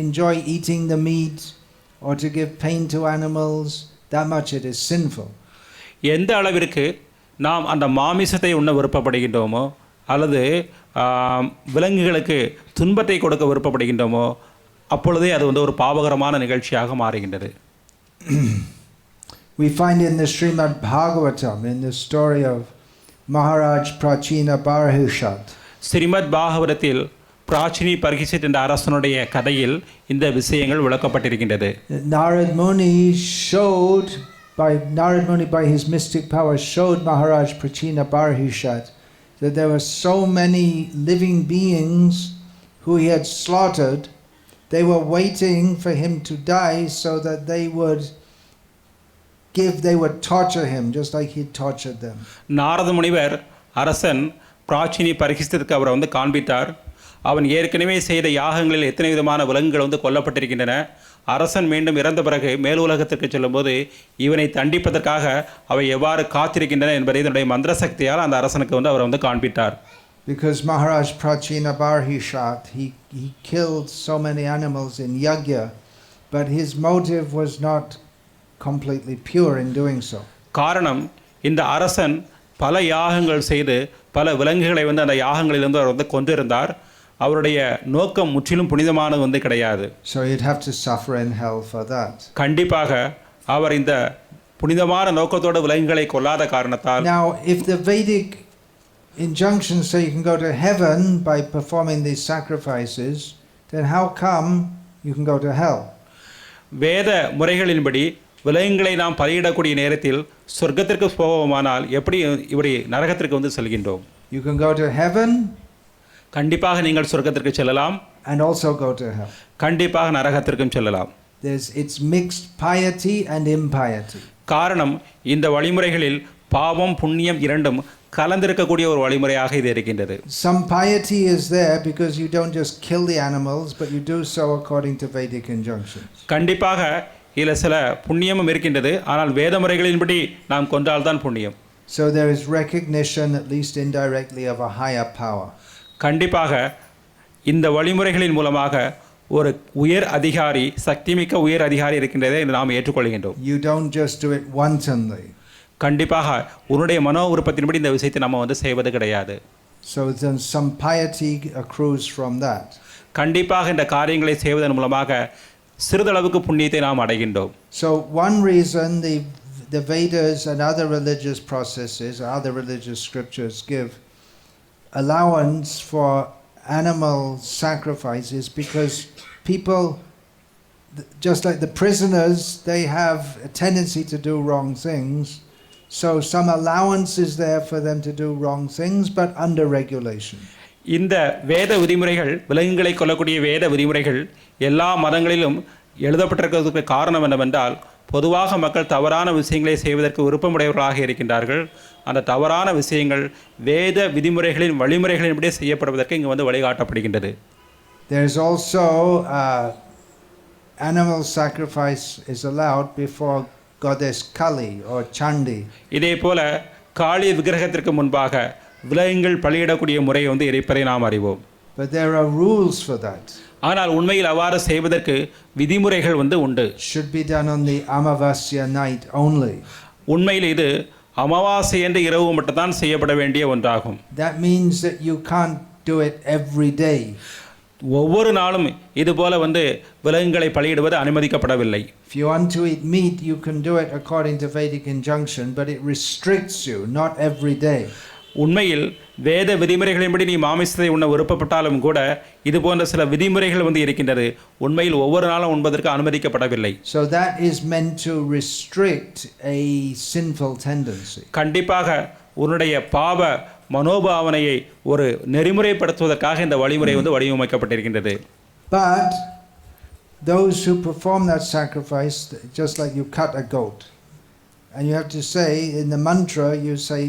enjoy eating the meat or to give pain to animals, that much it is sinful. எந்த அளவிற்கு நாம் அந்த மாமிசத்தை உண்ண விருப்பப்படுகின்றோமோ அல்லது விலங்குகளுக்கு துன்பத்தை கொடுக்க விருப்பப்படுகின்றோமோ அப்பொழுதே அது ஒரு பாவகரமான நிகழ்ச்சியாக மாறுகின்றது. We find in the Srimad Bhagavatam, in the story of Maharaj Prachina Barhishat. Srimad பாகவதத்தில் பிராச்சினி பர்ஹிஷத் என்ற அரசனுடைய கதையில் இந்த விஷயங்கள் விளக்கப்பட்டிருக்கின்றது. Narad Muni by his mystic power showed Maharaj Prachina Barhishat that there were so many living beings who he had slaughtered. They were waiting for him to die so that they would torture him just like he tortured them. Narada முனிவர் அரசன் பிராச்சினி பரிகிஸ்தத்துக்கு அவரை காண்பித்தார். அவன் ஏற்கனவே செய்த யாகங்களில் எத்தனை விதமான விலங்குகள் கொல்லப்பட்டிருக்கின்றன. அரசன் மீண்டும் இறந்த பிறகு மேலுலகத்திற்கு செல்லும்போது இவனை தண்டிப்பதற்காக அவை எவ்வாறு காத்திருக்கின்றன என்பதை இதனுடைய மந்திர சக்தியால் அந்த அரசனுக்கு அவர் காண்பித்தார். Because Maharaj Prachina Barhishat, he killed so many animals in yagya, but his motive was not completely pure in doing so. காரணம் இந்த அரசன் பல யாகங்கள் செய்து பல விலங்குகளை அந்த யாகங்களிலிருந்து அவர் கொன்றிருந்தார். அவருடைய நோக்கம் முற்றிலும் புனிதமானது கிடையாது. So you'd have to suffer in hell for that. கண்டிப்பாக அவர் இந்த புனிதமான நோக்கத்தோடு விலங்குகளை கொல்லாத காரணத்தால். Now if the Vedic injunctions say you can go to heaven by performing these sacrifices, then how come you can go to hell? வேத முறைகளின்படி விலங்குகளை நாம் பலியிடக்கூடிய நேரத்தில் சொர்க்கத்திற்கு போவோமானால் எப்படி இப்படி நரகத்திற்கு செல்கின்றோம்? You can go to heaven, கண்டிப்பாக நீங்கள் சொர்க்கத்திற்கு செல்லலாம், and also go to hell. கண்டிப்பாக நரகத்திற்கும் செல்லலாம். It's mixed piety and impiety. காரணம் இந்த வழிமுறைகளில் பாவம் புண்ணியம் இரண்டும் கலந்திருக்கக்கூடிய ஒரு வழிமுறையாக இது இருக்கின்றது. Some piety is there because you don't just kill the animals, but you do so according to Vedic injunctions. கண்டிப்பாக இதில் சில புண்ணியமும் இருக்கின்றது, ஆனால் வேத முறைகளின்படி நாம் கொன்றால்தான் புண்ணியம். So there is recognition, at least indirectly, of a higher power. கண்டிப்பாக இந்த வழிமுறைகளின் மூலமாக ஒரு உயர் அதிகாரி, சக்திமிக்க உயர் அதிகாரி இருக்கின்றதை நாம் ஏற்றுக்கொள்கின்றோம். You don't just do it wantonly. கண்டிப்பாக உன்னுடைய மனோ விருப்பத்தின்படி இந்த விஷயத்தை நம்ம செய்வது கிடையாது. So then some piety accrues from that. கண்டிப்பாக இந்த காரியங்களை செய்வதன் மூலமாக சிறிதளவுக்கு புண்ணியத்தை நாம் அடைகின்றோம். So one reason the Vedas and other religious processes, other religious scriptures give allowance for animal sacrifices because people, just like the prisoners, they have a tendency to do wrong things. So some allowance is there for them to do wrong things, but under regulation. இந்த வேத விதிமுறைகள், விலங்குகளை கொல்லக்கூடிய வேத விதிமுறைகள் எல்லா மதங்களிலும் எழுதப்பட்டிருக்கிறதுக்கு காரணம் என்னவென்றால், பொதுவாக மக்கள் தவறான விஷயங்களை செய்வதற்கு விருப்பமுடையவர்களாக இருக்கின்றார்கள். அந்த தவறான விஷயங்கள் வேத விதிமுறைகளின் வழிமுறைகளின்படி செய்யப்படுவதற்கு இங்கு வந்து வழிகாட்டப்படுகின்றது. There is also animal sacrifice is allowed before goddess Kali or Chandi. இதே போல காளி விக்கிரகத்திற்கு முன்பாக விலங்குகள் பலியிடக்கூடிய முறை வந்து இருப்பதை நாம் அறிவோம். But there are rules for that. ஆனால் உண்மையில் அவ்வாறு செய்வதற்கு விதிமுறைகள் வந்து உண்டு. Should be done on the Amavasya night only. உண்மையில் இது அமாவாசை என்ற இரவு மட்டும்தான் செய்யப்பட வேண்டிய ஒன்றாகும். That means that you can't do it every day. ஒவ்வொரு நாளும் இது போல வந்து விலங்குகளை பலியிடுவது அனுமதிக்கப்படவில்லை. If you want to eat meat, you can do it according to Vedic injunction, but it restricts you, not every day. உண்மையில் வேத விதிமுறைகளின்படி நீ மாமிசத்தை உண்ண விருப்பப்பட்டாலும் கூட இது போன்ற சில விதிமுறைகள் வந்து இருக்கின்றது. உண்மையில் ஒவ்வொரு நாளும் உண்பதற்கு அனுமதிக்கப்படவில்லை. So that is meant to restrict a sinful tendency. கண்டிப்பாக உன்னுடைய பாவ மனோபாவனையை ஒரு நெறிமுறைப்படுத்துவதற்காக இந்த வழிமுறை வந்து வடிவமைக்கப்பட்டிருக்கின்றது. But those who perform that sacrifice, just like you cut a goat, and you have to say in the mantra, you say,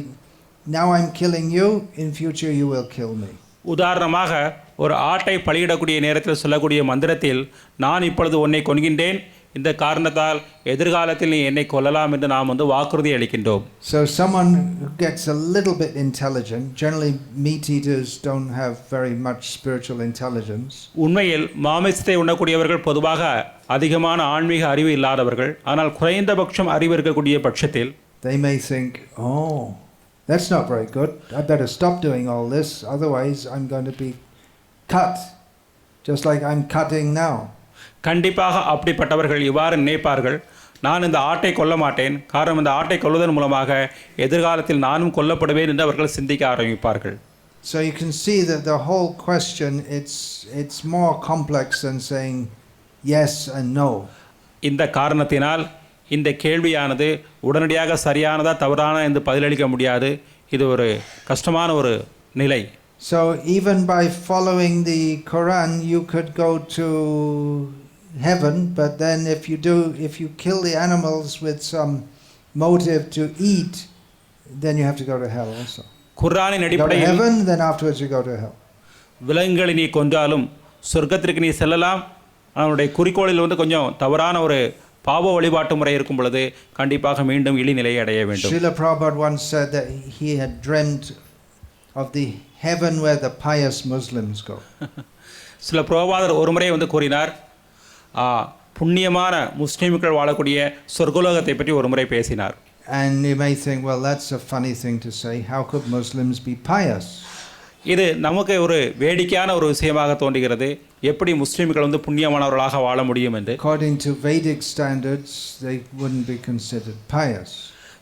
now I'm killing you, in future you will kill me. உதாரணமாக ஒரு ஆட்டை பலியிடக்கூடிய நேரத்தில் சொல்லக்கூடிய மந்திரத்தில், நான் இப்பொழுது உன்னை கொன்கின்றேன், இந்த காரணத்தால் எதிர்காலத்தில் நீ என்னை கொல்லலாம் என்று நாம் வந்து வாக்குறுதி அளிக்கின்றோம். So someone who gets a little bit intelligent, generally meat eaters don't have very much spiritual intelligence. உண்மையில் மாமிசத்தை உண்ணக்கூடியவர்கள் பொதுவாக அதிகமான ஆன்மீக அறிவு இல்லாதவர்கள், ஆனால் குறைந்தபட்சம் அறிவு இருக்கக்கூடிய பட்சத்தில் they may think, oh, that's not very good. I better stop doing all this, otherwise I'm going to be cut, just like I'm cutting now. கண்டிப்பாக அப்படிப்பட்டவர்கள் இவ்வாறு நினைப்பார்கள், நான் இந்த ஆட்டை கொல்ல மாட்டேன், காரணம் இந்த ஆட்டை கொல்வதன் மூலமாக எதிர்காலத்தில் நானும் கொல்லப்படுவேன் என்று அவர்கள் சிந்திக்க ஆரம்பிப்பார்கள். So you can see that the whole question, it's more complex than saying yes and no. இந்த காரணத்தினால் இந்த கேள்வியானது உடனடியாக சரியானதா தவறான என்று பதிலளிக்க முடியாது. இது ஒரு கஷ்டமான ஒரு நிலை. So even by following the Quran, you could go to heaven, but then if you kill the animals with some motive to eat, then you have to go to hell also. குர்ஆனின் Go to அடிப்படையில் heaven, then afterwards you go to hell. விலங்குகளை நீ கொன்றாலும் சொர்க்கத்திற்கு நீ செல்லலாம். அவனுடைய குறிக்கோளில் வந்து கொஞ்சம் தவறான ஒரு பாவ வழிபாட்டு முறை இருக்கும் பொழுது கண்டிப்பாக மீண்டும் இழிநிலையை அடைய வேண்டும். Srila Prabhupada once said that he had dreamt of the heaven where the pious Muslims go. சில பிரபாதர் ஒரு முறை வந்து கூறினார், புண்ணியமான முஸ்லிம்கள் வாழக்கூடிய சொர்க்கலோகத்தை பற்றி ஒரு முறை பேசினார். And you may think, well, that's a funny thing to say. How could Muslims be pious? இது நமக்கு ஒரு வேடிக்கையான ஒரு விஷயமாக தோன்றுகிறது. எப்படி முஸ்லிம்கள் வந்து புண்ணியமானவர்களாக வாழ முடியும் என்று. According to Vedic standards, they wouldn't be considered pious.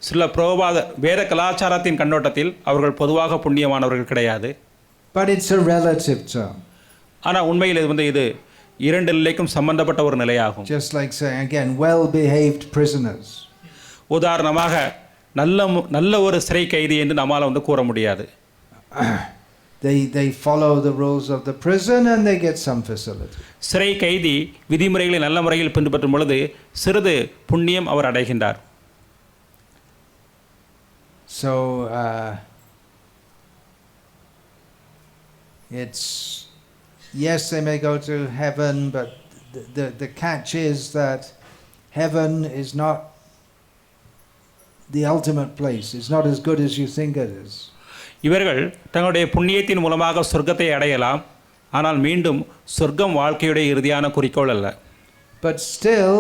சில பிரபாத வேத கலாச்சாரத்தின் கண்ணோட்டத்தில் அவர்கள் பொதுவாக புண்ணியமானவர்கள் கிடையாது. But it's a relative term. ஆனால் உண்மையில் இது வந்து இது இரண்டு நிலைக்கும் சம்பந்தப்பட்ட ஒரு நிலையாகும். Just like saying again, well-behaved prisoners. உதாரணமாக நல்ல ஒரு சிறை கைதி என்று நம்மால் வந்து கூற முடியாது. They follow the rules of the prison and they get some facility. சிறை கைதி விதிமுறைகளை நல்ல முறையில் பின்பற்றும் பொழுது சிறிது புண்ணியம் அவர் அடைகின்றார். So it's yes, they may go to heaven, but the catch is that heaven is not the ultimate place. It's not as good as you think it is. இவர்கள் தங்களுடைய புண்ணியத்தின் மூலமாக சொர்க்கத்தை அடையலாம், ஆனால் மீண்டும் சொர்க்கம் வாழ்க்கையுடைய இறுதியான குறிக்கோள் அல்ல. But still,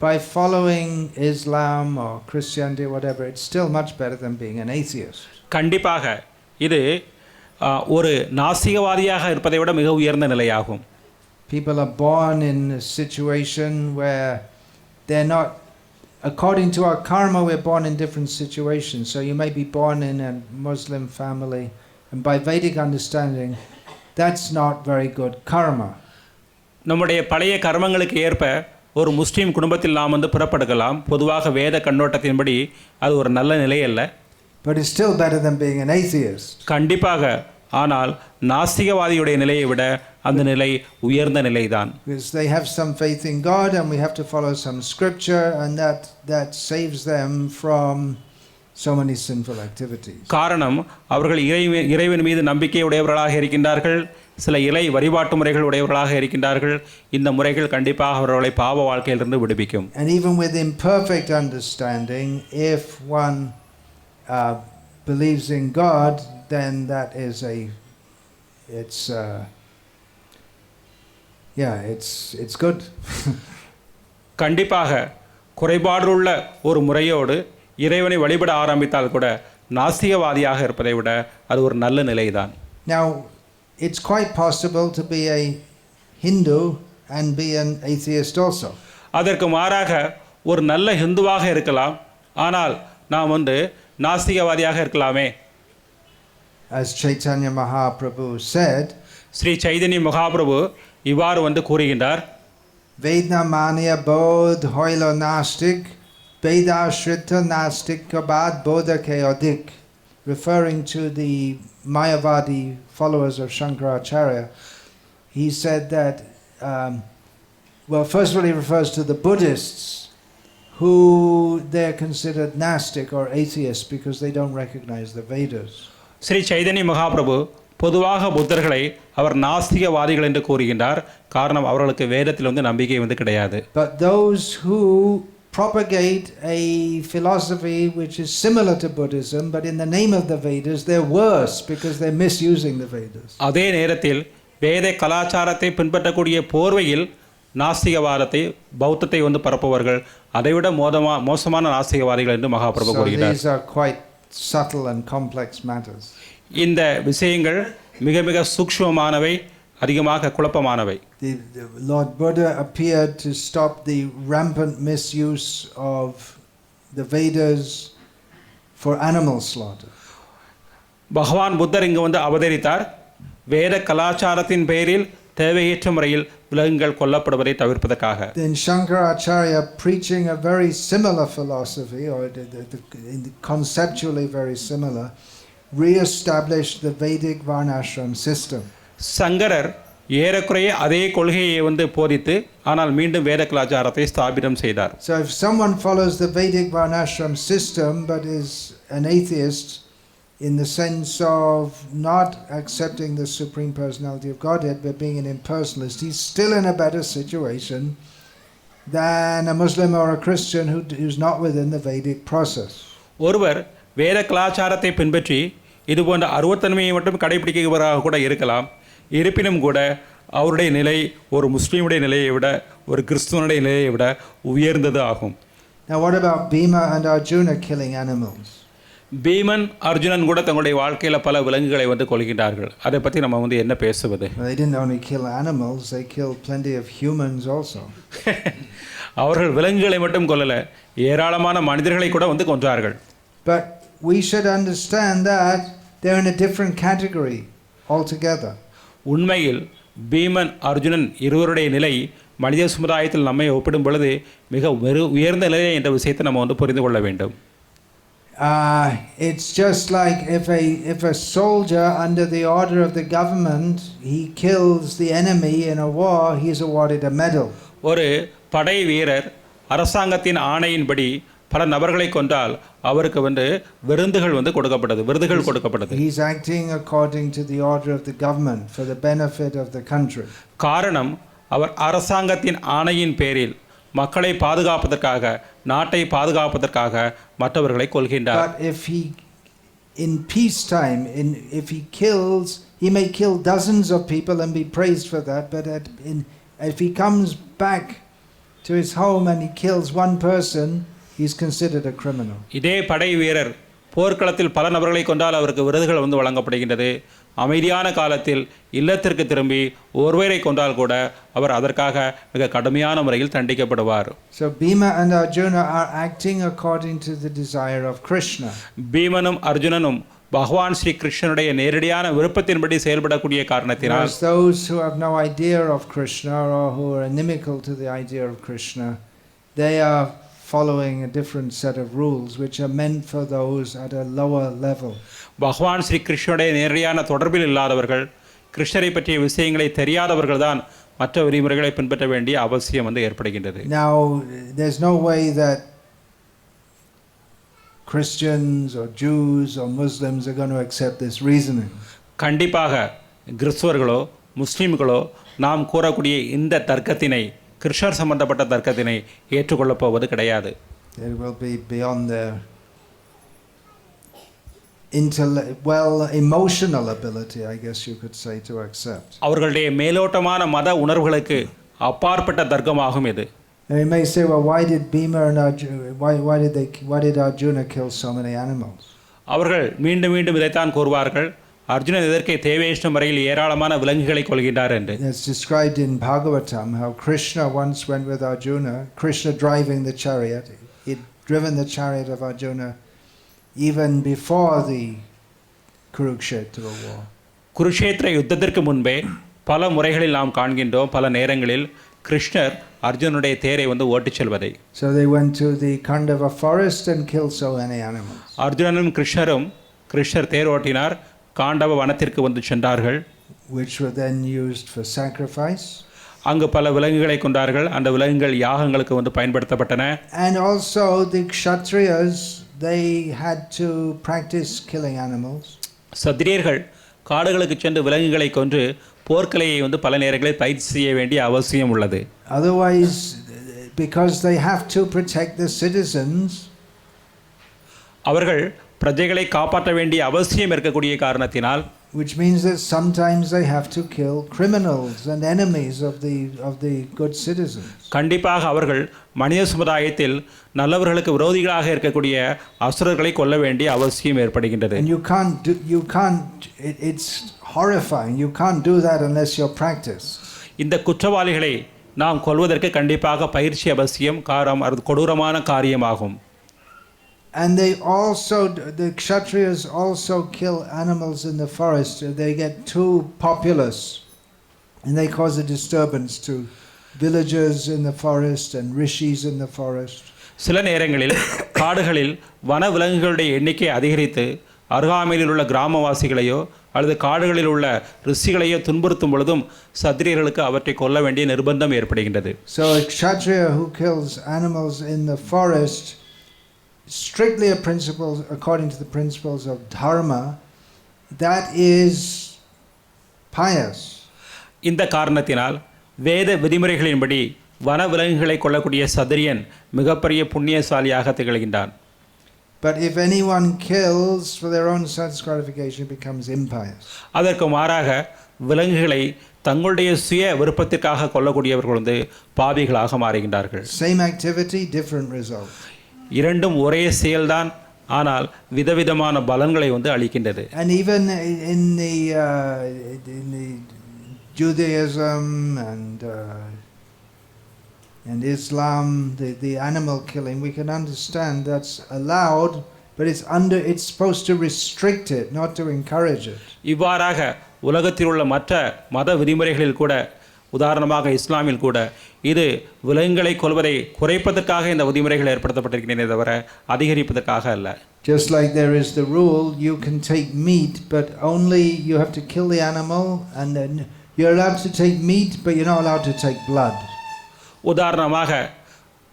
by following Islam or Christianity or whatever, it's still much better than being an atheist. கண்டிப்பாக இது ஒரு நாஸ்திகவாதியாக இருப்பதை விட மிக உயர்ந்த நிலையாகும். People are born in a situation where they're not according to our karma, we're born in different situations. So you may be born in a Muslim family, and by Vedic understanding, that's not very good karma. நம்முடைய பழைய கர்மங்களுக்கு ஏற்ப ஒரு முஸ்லீம் குடும்பத்தில் நாம் வந்து புறப்படுகலாம். பொதுவாக வேத கண்ணோட்டத்தின்படி அது ஒரு நல்ல நிலை அல்ல. But it's still better than being an atheist. கண்டிப்பாக. ஆனால் நாஸ்திகவாதியுடைய நிலையை விட அந்த நிலை உயர்ந்த நிலைதான். Because they have some faith in God and we have to follow some scripture, and that saves them from so many sinful activities. காரணம் அவர்கள் இறைவன் மீது நம்பிக்கை உடையவர்களாக இருக்கின்றார்கள். சில இறை வழிபாட்டு முறைகள் உடையவர்களாக இருக்கின்றார்கள். இந்த முறைகள் கண்டிப்பாக அவர்களை பாவ வாழ்க்கையிலிருந்து விடுவிக்கும். And even with imperfect understanding, if one believes in God, then that is it's good. கண்டிப்பாக குறைபாடுள்ள ஒரு முறையோடு இறைவனை வழிபட ஆரம்பித்தால் கூட நாஸ்திகவாதியாக இருப்பதை விட அது ஒரு நல்ல நிலைதான். Now it's quite possible to be a Hindu and be an atheist also. அதற்கு மாறாக ஒரு நல்ல ஹிந்துவாக இருக்கலாம், ஆனால் நாம் வந்து நாஸ்திகவாதியாக இருக்கலாமே. As Chaitanya Mahaprabhu said, Sri Chaitanya Mahaprabhu இவ்வாறு வந்து கூறுகின்றார், Vedna manya bodh hoilo nastik, Veda shrita nastik kabad bodhake odik, referring to the Mayavadi followers of Shankaracharya. He said that, well, first of all, he refers to the Buddhists, who they're considered Gnostic or atheists because they don't recognize the Vedas. Sri Chaitanya Mahaprabhu பொதுவாக புத்தர்களை அவர் நாஸ்திகவாதிகள் என்று கூறுகின்றார். காரணம் அவர்களுக்கு வேதத்தில் வந்து நம்பிக்கை வந்து கிடையாது. But those who propagate a philosophy which is similar to Buddhism, but in the name of the Vedas, they're worse because they're misusing the Vedas. அதே நேரத்தில் வேத கலாச்சாரத்தை பின்பற்றக்கூடிய போர்வையில் நாஸ்திகவாதத்தை பௌத்தத்தை வந்து பரப்புவர்கள் அதைவிட மோசமான நாஸ்திகவாதிகள் என்று மகாபிரபு கூறுகிறார். So these are quite subtle and complex matters. இந்த விஷயங்கள் மிக மிக சூக்ஷ்மமானவை, அதிகமாக குழப்பமானவை. The Lord Buddha appeared to stop the rampant misuse of the Vedas for animal slaughter. பகவான் புத்தர் இங்கு வந்து அவதரித்தார். வேத கலாச்சாரத்தின் பெயரில் தேவையற்ற முறையில் விலங்குகள் கொல்லப்படுவதை தவிர்ப்பதற்காக. Then Shankaracharya, preaching a very similar philosophy, or conceptually very similar, re-established the Vedic Varnashram system. சங்கரர் ஏறக்குறைய அதே கொள்கையை வந்து போதித்து ஆனால் மீண்டும் வேத கலாச்சாரத்தை ஸ்தாபிதம் செய்தார். So if someone follows the Vedic Varnashram system but is an atheist in the sense of not accepting the Supreme Personality of Godhead but being an impersonalist, he's still in a better situation than a Muslim or a Christian who's not within the Vedic process. ஒருவர் வேத கலாச்சாரத்தை பின்பற்றி இது போன்ற அருவத்தன்மையை மட்டும் கடைபிடிக்கிறவராக கூட இருக்கலாம். இருப்பினும் கூட அவருடைய நிலை ஒரு முஸ்லீமுடைய நிலையை விட ஒரு கிறிஸ்துவனுடைய நிலையை விட உயர்ந்தது ஆகும். Now what about Bhima and Arjuna killing animals? Bheeman Arjunan கூட தங்களுடைய வாழ்க்கையில் பல விலங்குகளை வந்து கொள்கின்றார்கள். அதை பற்றி நம்ம வந்து என்ன பேசுவது? They didn't only kill animals, they killed plenty of humans also. அவர்கள் விலங்குகளை மட்டும் கொல்லல, ஏராளமான மனிதர்களை கூட வந்து கொன்றார்கள். But we should understand that they're in a different category altogether. உண்மையில் பீமன் அர்ஜுனன் இருவருடைய நிலை மனித சமுதாயத்தில் நம்மை ஒப்பிடும் பொழுது மிக உயர்ந்த நிலை என்ற விஷயத்தை நம்ம வந்து புரிந்து கொள்ள வேண்டும். It's just like if a soldier under the order of the government he kills the enemy in a war, he is awarded a medal. ஒரு படை வீரர் அரசாங்கத்தின் ஆணையின்படி பல நபர்களை கொன்றால் அவருக்கு வந்து விருதுகள் கொடுக்கப்பட்டது. He is acting according to the order of the government for the benefit of the country. காரணம் அவர் அரசாங்கத்தின் ஆணையின் பேரில் மக்களை பாதுகாப்பதற்காக, நாட்டை பாதுகாப்பதற்காக மற்றவர்களை கொல்கின்றார். But if he in peacetime if he kills, he may kill dozens of people and be praised for that, but if he comes back to his home and he kills one person, he is considered a criminal. இதே படை வீரர் போர்க்களத்தில் பல நபர்களை கொண்டால் அவருக்கு விருதுகள் வந்து வழங்கப்படுகின்றது. அமைதியான காலத்தில் இல்லத்திற்கு திரும்பி ஒருவரை கொண்டால் கூட அவர் அதற்காக மிக கடுமையான முறையில் தண்டிக்கப்படுவார். So Bhima and Arjuna are acting according to the desire of Krishna. பீமனும் அர்ஜுனனும் பகவான் ஸ்ரீ கிருஷ்ணனுடைய நேரடியான விருப்பத்தின்படி செயல்படக்கூடிய காரணத்தினால் those who have no idea of Krishna or who are inimical to the idea of Krishna, they are following a different set of rules which are meant for those at a lower level. பகவான் ஸ்ரீ கிருஷ்ணனுடைய நேரடியான தொடர்பில் இல்லாதவர்கள், கிருஷ்ணரை பற்றிய விஷயங்களை தெரியாதவர்கள் தான் மற்ற விதிமுறைகளை பின்பற்ற வேண்டிய அவசியம் ஏற்படுகின்றது. Now there's no way that Christians or Jews or Muslims are going to accept this reasoning. கண்டிப்பாக கிறிஸ்தவர்களோ முஸ்லிம்களோ நாம் கூறக்கூடிய இந்த தர்க்கத்தினை, கிருஷ்ணர் சம்பந்தப்பட்ட தர்க்கத்தினை ஏற்றுக்கொள்ளப் போவது கிடையாது. It will be beyond their emotional ability, I guess you could say, to accept. அவர்களுடைய மேலோட்டமான மத உணர்வுகளுக்கு அப்பாற்பட்ட தர்க்கமாகும் இது. And you may say, well, why did Bhima and Arjuna, why did Arjuna kill so many animals? அவர்கள் மீண்டும் மீண்டும் இதைத்தான் கூறுவார்கள், அர்ஜுனன் இதற்கு தேவையற்ற முறையில் ஏராளமான விலங்குகளை கொள்கின்றார் என்று. It's described in Bhagavatam how Krishna once went with Arjuna, Krishna driving the chariot. He'd driven the chariot of Arjuna even before the Kurukshetra war. Kurukshetra யுத்தத்திற்கு முன்பே பல முறைகளில் நாம் காண்கின்றோம், பல நேரங்களில் கிருஷ்ணர் அர்ஜுனுடைய தேரை ஓட்டிச் செல்வதை. So they went to the Khandava forest and killed so many animals. அர்ஜுனனும் கிருஷ்ணர் தேர் ஓட்டினார், காண்டவ வனத்திற்கு சென்றார்கள், which were then used for sacrifice. அங்கு பல விலங்குகளை கொண்டார்கள், அந்த விலங்குகள் யாகங்களுக்கு பயன்படுத்தப்பட்டன. And also the Kshatriyas, they had to practice killing animals. சத்திரியர்கள் காடுகளுக்கு சென்று விலங்குகளை கொன்று போர்க்கலையை பல நேரங்களில் பயிற்சி செய்ய வேண்டிய அவசியம் உள்ளது. Otherwise, because they have to protect the citizens, அவர்கள் பிரஜைகளை காப்பாற்ற வேண்டிய அவசியம் இருக்கக்கூடிய காரணத்தினால், which means that sometimes they have to kill criminals and enemies of the good citizens. கண்டிப்பாக அவர்கள் மனித சமுதாயத்தில் நல்லவர்களுக்கு விரோதிகளாக இருக்கக்கூடிய அசுரர்களை கொல்ல வேண்டிய அவசியம் ஏற்படுகின்றது. And you can't it's horrifying. You can't do that unless you're practiced. இந்த குற்றவாளிகளை நாம் கொல்வதற்கு கண்டிப்பாக பயிற்சி அவசியம், அது கொடூரமான காரியமாகும். And they also, the Kshatriyas also kill animals in the forest. They get too populous and they cause a disturbance to villagers in the forest and rishis in the forest. சில நேரங்களில் காடுகளில் வன விலங்குகளுடைய எண்ணிக்கை அதிகரித்து அருகாமையில் உள்ள கிராமவாசிகளையோ அல்லது காடுகளில் உள்ள ரிஷிகளையோ துன்புறுத்தும் பொழுதும் சத்திரியர்களுக்கு அவற்றை கொல்ல வேண்டிய நிர்பந்தம் ஏற்படுகின்றது. So a Kshatriya who kills animals in the forest, strictly a principle, according to the principles of dharma, that is pious. இந்த காரணத்தினால் வேத விதிமுறைகளின்படி வன விலங்குகளை கொல்லக்கூடிய சத்திரியன் மிகப்பெரிய புண்ணியசாலியாக திகழ்கின்றான். But if anyone kills for their own sense gratification, it becomes impious. அதற்கு மாறாக விலங்குகளை தங்களுடைய சுய விருப்பத்திற்காக கொல்லக்கூடியவர்கள் பாவிகளாக மாறுகின்றார்கள். Same activity, different result. இரண்டும் ஒரே செயல்தான், ஆனால் விதவிதமான பலன்களை அளிக்கின்றது. And even in the Judaism and Islam, the animal killing, we can understand that's allowed, but it's supposed to restrict it, not to encourage it. இவ்வாறாக உலகத்தில் உள்ள மற்ற மத விதிமுறைகளில் கூட, உதாரணமாக இஸ்லாமில் கூட, இது விலங்குகளை கொல்வதை குறைப்பதற்காக இந்த விதிமுறைகள் ஏற்படுத்தப்பட்டிருக்கின்றன தவிர அதிகரிப்பதற்காக அல்ல. Just like there is the rule, you can take meat, but only you have to kill the animal, and then you're allowed to take meat, but you're not allowed to take blood. உதாரணமாக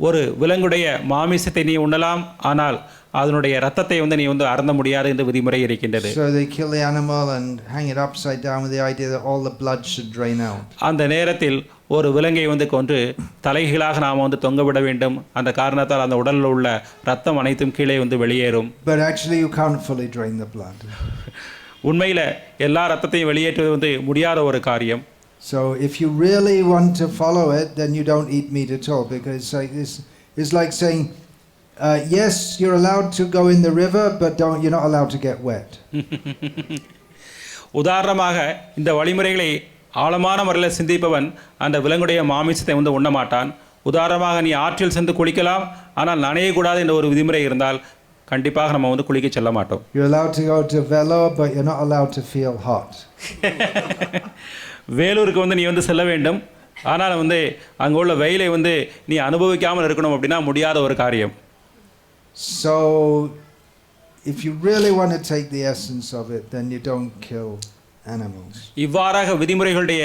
ஒரு விலங்குடைய மாமிசத்தை நீ உண்ணலாம், ஆனால் அதனுடைய இரத்தத்தை நீ அருந்த முடியாது என்று விதிமுறை இருக்கின்றது. So they kill the animal and hang it upside down with the idea that all the blood should drain out. அந்த நேரத்தில் ஒரு விலங்கை கொன்று தலைகீழாக நாம் தொங்கவிட வேண்டும். அந்த காரணத்தால் அந்த உடலில் உள்ள இரத்தம் அனைத்தும் கீழே வெளியேறும். But actually you can't fully drain the blood. உண்மையில் எல்லா இரத்தத்தையும் வெளியேற்றுவது முடியாத ஒரு காரியம். So if you really want to follow it, then you don't eat meat at all, because it's like saying, yes, you're allowed to go in the river, but you're not allowed to get wet. உதாரணமாக இந்த வழிமுறைகளை ஆழமான முறையில் சிந்திப்பவன் அந்த விலங்குடைய மாமிசத்தை வந்து உண்ண மாட்டான். உதாரணமாக நீ ஆற்றில் சென்று குளிக்கலாம், ஆனால் நனையக்கூடாது என்ற ஒரு விதிமுறை இருந்தால் கண்டிப்பாக நம்ம வந்து குளிக்க செல்ல மாட்டோம். You're allowed to go to Vellore, but you're not allowed to feel hot. வேலூருக்கு வந்து நீ வந்து செல்ல வேண்டும், ஆனால் வந்து அங்கே உள்ள வெயிலை வந்து நீ அனுபவிக்காமல் இருக்கணும் அப்படின்னா முடியாத ஒரு காரியம். So if you really want to take the essence of it, then you don't kill animals. இவ்வாறாக விதிமுறைகளுடைய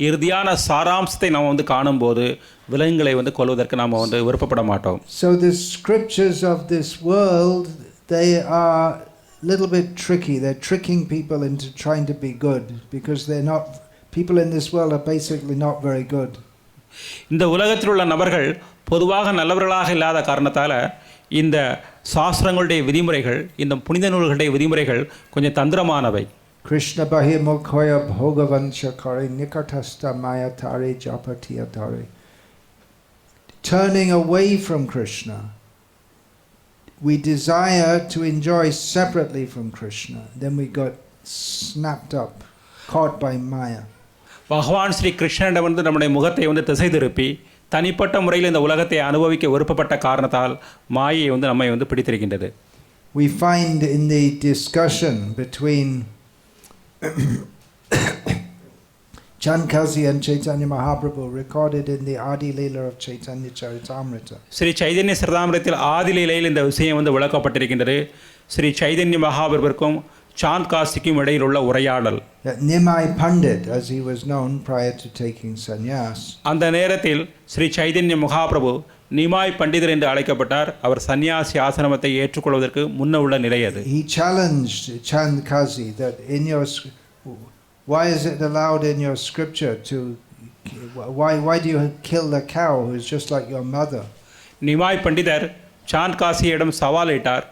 இறுதியான சாராம்சத்தை நாம் வந்து காணும்போது விலங்குகளை வந்து கொல்வதற்கு நாம் வந்து விருப்பப்பட மாட்டோம். So the scriptures of this world, they are a little bit tricky. They're tricking people into trying to be good, because they're not, people in this world are basically not very good. இந்த உலகத்தில் உள்ள நபர்கள் பொதுவாக நல்லவர்களாக இல்லாத காரணத்தால் இந்த சாஸ்திரங்களுடைய விதிமுறைகள், இந்த புனித நூல்களுடைய விதிமுறைகள் கொஞ்சம் தந்திரமானவை. Krishna bahimukhoya bhogavansha nikatasta mayatari japatiyatari. Turning away from Krishna, we desire to enjoy separately from Krishna. Then we got snapped up, caught by Maya. பகவான் ஸ்ரீ கிருஷ்ணனிடம் வந்து நம்முடைய முகத்தை வந்து திசை திருப்பி தனிப்பட்ட முறையில் இந்த உலகத்தை அனுபவிக்க விருப்பப்பட்ட காரணத்தால் மாயை வந்து நம்மை வந்து பிடித்திருக்கின்றது. We find in the discussion between Chankazi and Chaitanya Mahaprabhu, recorded in the Adi Leela of Chaitanya Charitamrita. Sri Chaitanya சரிதாமிரத்தில் ஆதி லீலையில் இந்த விஷயம் வந்து விளக்கப்பட்டிருக்கின்றது. ஸ்ரீ சைதன்ய மகாபிரபுக்கும் சாந்த் காசிக்கும் இடையில் உள்ள உரையாடல். Nimai Pandit, as he was known prior to taking sannyas, அந்த நேரத்தில் ஸ்ரீ சைதன்ய மகாபிரபு நிமாய் பண்டிதர் என்று அழைக்கப்பட்டார். அவர் சன்னியாசி ஆசிரமத்தை ஏற்றுக்கொள்வதற்கு முன்ன உள்ள நிலை அது. he challenged Chandkazi that in your, why is it allowed in your scripture to, why do you kill the cow who is just like your mother? Nimai பண்டிதர் சாந்த் காசியிடம் சவாலிட்டார்,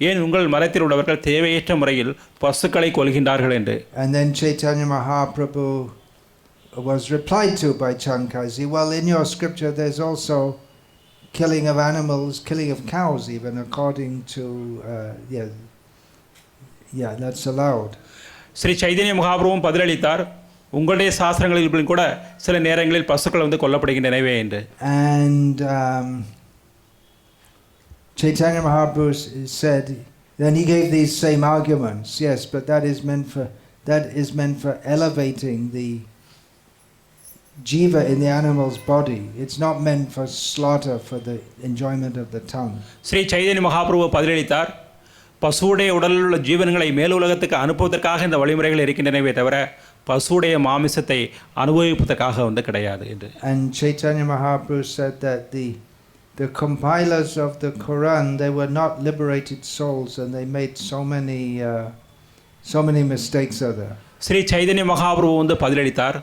ஏன் உங்கள் மதத்தில் உள்ளவர்கள் தேவையற்ற முறையில் பசுக்களை கொல்கின்றார்கள் என்று. And then Chaitanya Mahaprabhu was replied to by Chandkazi, well, in your scripture there's also killing of animals, killing of cows even, according to that's allowed. Sri Chaitanya மகாபிரபுவும் பதிலளித்தார், உங்களுடைய சாஸ்திரங்களில் கூட சில நேரங்களில் பசுக்கள் வந்து கொல்லப்படுகின்றனவே என்று. And Chaitanya Mahaprabhu said, then he gave these same arguments, yes, but that is meant for elevating the jiva in the animal's body. It's not meant for slaughter for the enjoyment of the tongue. Sri Chaitanya Mahaprabhu பதிலளித்தார், பசுவுடைய உடலில் உள்ள ஜீவன்களை மேலுலகத்துக்கு அனுப்புவதற்காக இந்த வழிமுறைகள் இருக்கின்றனவே தவிர பசுவுடைய மாமிசத்தை அனுபவிப்பதற்காக வந்து கிடையாது என்று. And Chaitanya Mahaprabhu said that the compilers of the Quran, they were not liberated souls, and they made so many mistakes of that. Sri Chaitanya Mahaprabhu வந்து பதிலளித்தார்,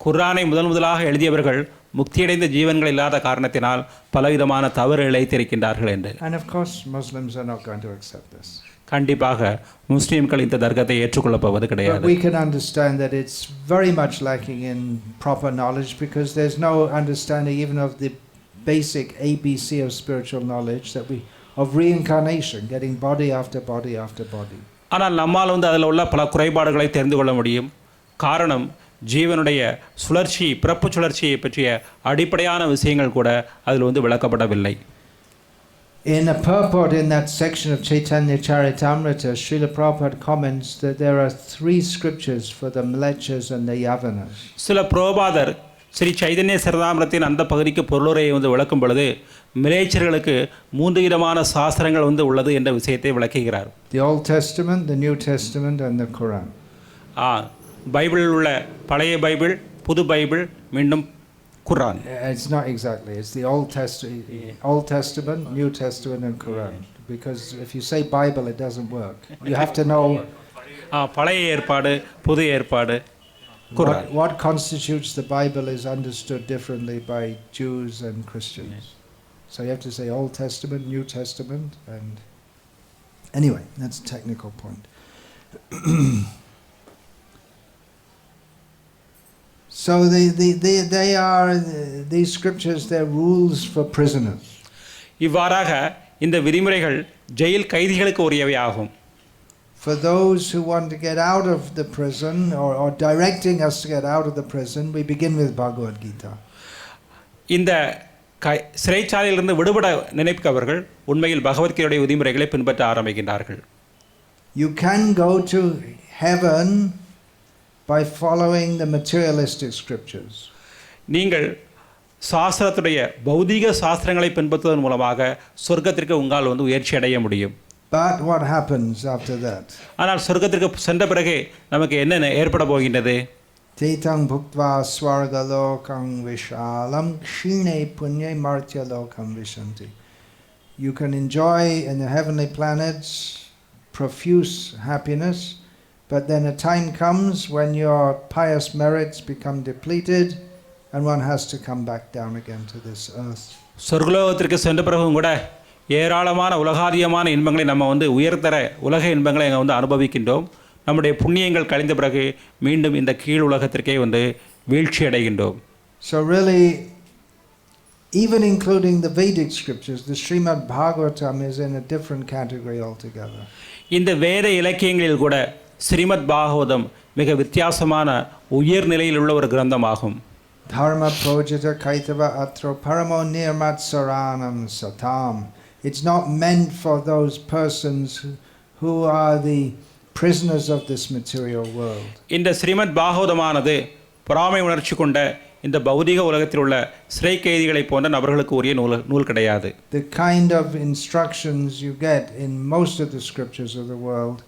குர்ஆனை முதலாக எழுதியவர்கள் முக்தியடைந்த ஜீவன்கள் இல்லாத காரணத்தினால் பலவிதமான தவறு இழைத்திருக்கின்றார்கள் என்று. And of course Muslims are not going to accept this. கண்டிப்பாக முஸ்லிம்கள் இந்த தர்க்கத்தை ஏற்றுக்கொள்ளப் போவது கிடையாது. But we can understand that it's very much lacking in proper knowledge, because there's no understanding even of the basic ABC of spiritual knowledge, of reincarnation, getting body after body after body. ஆனால் நம்மால் வந்து அதில் உள்ள பல குறைபாடுகளை தெரிந்து கொள்ள முடியும். காரணம், ஜீவனுடைய சுழற்சி, பிறப்பு சுழற்சியை பற்றிய அடிப்படையான விஷயங்கள் கூட அதில் வந்து விளக்கப்படவில்லை. In a purport in that section of Chaitanya Charitamrita, Srila Prabhupada comments that there are 3 scriptures for the Mlechas and the Yavanas. சில பிரபாதர் ஸ்ரீ சைதன்ய சரிதாமிரத்தின் அந்த பகுதிக்கு பொருளுரையை வந்து விளக்கும் பொழுது மிலேச்சர்களுக்கு 3 விதமான சாஸ்திரங்கள் வந்து உள்ளது என்ற விஷயத்தை விளக்குகிறார். The Old Testament, the New Testament and the Quran. பைபிளில் உள்ள பழைய பைபிள், புது பைபிள், மீண்டும் குர்ஆன். It's not exactly. It's the Old Testament, New Testament and Quran. Because if you say Bible, it doesn't work. You have to know பழைய ஏற்பாடு, புது ஏற்பாடு, குர்ஆன். What constitutes the Bible is understood differently by Jews and Christians. So you have to say Old Testament, New Testament, and anyway, that's a technical point. So they are, these scriptures, they're rules for prisoners. இவ்வாறாக இந்த விதிமுறைகள் jail கைதிகளுக்கு உரியவை ஆகும். For those who want to get out of the prison or directing us to get out of the prison, we begin with Bhagavad Gita. இந்த சிறைச்சாலையிலிருந்து விடுபட நினைப்பவர்கள் உண்மையில் பகவத்கீதையுடைய விதிமுறைகளை பின்பற்ற ஆரம்பிக்கின்றார்கள். You can go to heaven by following the materialistic scriptures. நீங்கள் சாஸ்திரத்துடைய பௌதீக சாஸ்திரங்களை பின்பற்றுவதன் மூலமாக சொர்க்கத்திற்கு உங்களால் உயர்ச்சி அடைய முடியும். But what happens after that? ஆனால் சொர்க்கத்திற்கு சென்ற பிறகு நமக்கு என்ன ஏற்பட போகின்றது? Tetang bhuktva swargalokam vishalam kshine punye martya lokam vishanti. You can enjoy in the heavenly planets profuse happiness, but then a time comes when your pious merits become depleted and one has to come back down again to this earth. சொர்க்கலோகத்திற்கு சென்ற பிறகும் கூட ஏராளமான உலகாதியமான இன்பங்களை நம்ம உயர்தர உலக இன்பங்களை அங்கே அனுபவிக்கின்றோம். நம்முடைய புண்ணியங்கள் கழிந்த பிறகு மீண்டும் இந்த கீழ் உலகத்திற்கே வீழ்ச்சி அடைகின்றோம். So really, even including the Vedic scriptures, the Srimad Bhagavatam is in a different category altogether. இந்த வேத இலக்கியங்களில் கூட ஸ்ரீமத் பாகவதம் மிக வித்தியாசமான உயர் நிலையில் உள்ள ஒரு கிரந்தமாகும். Dharma projita kaitava atro paramo nirmat saranam satam. It's not meant for those persons who are the prisoners of this material world. இந்த ஸ்ரீமத் பாகவதமானது பொறாமை உணர்ச்சி கொண்ட இந்த பௌதிக உலகத்தில் உள்ள சிறை கைதிகளை போன்ற நபர்களுக்கு உரிய நூல் கிடையாது. The kind of instructions you get in most of the scriptures of the world,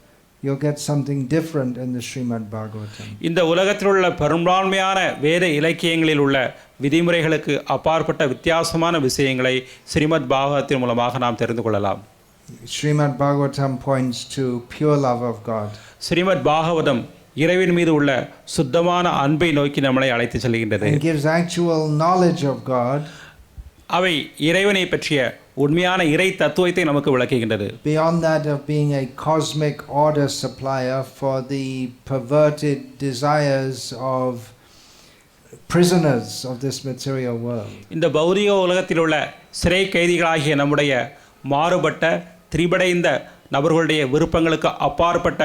you'll get something different in the Srimad Bhagavatam. இந்த உலகத்தில் உள்ள பெரும்பான்மையான வேத இலக்கியங்களில் உள்ள விதிமுறைகளுக்கு அப்பாற்பட்ட வித்தியாசமான விஷயங்களை ஸ்ரீமத் பாகவதத்தின் மூலமாக நாம் தெரிந்து கொள்ளலாம். Srimad Bhagavatam points to pure love of God. Srimad Bhagavatam இறைவன் மீது உள்ள சுத்தமான அன்பை நோக்கி நம்மை அழைத்து செல்கின்றது. It gives actual knowledge of God. அவை இறைவனை பற்றிய உண்மையான இறை தத்துவத்தை நமக்கு விளக்குகின்றது. Beyond that of being a cosmic order supplier for the perverted desires of prisoners of this material world. இந்த பௌதிக உலகத்தில் உள்ள சிறை கைதிகளாகிய நம்முடைய மாறுபட்ட திரிபடைந்த நபர்களுடைய விருப்பங்களுக்கு அப்பாற்பட்ட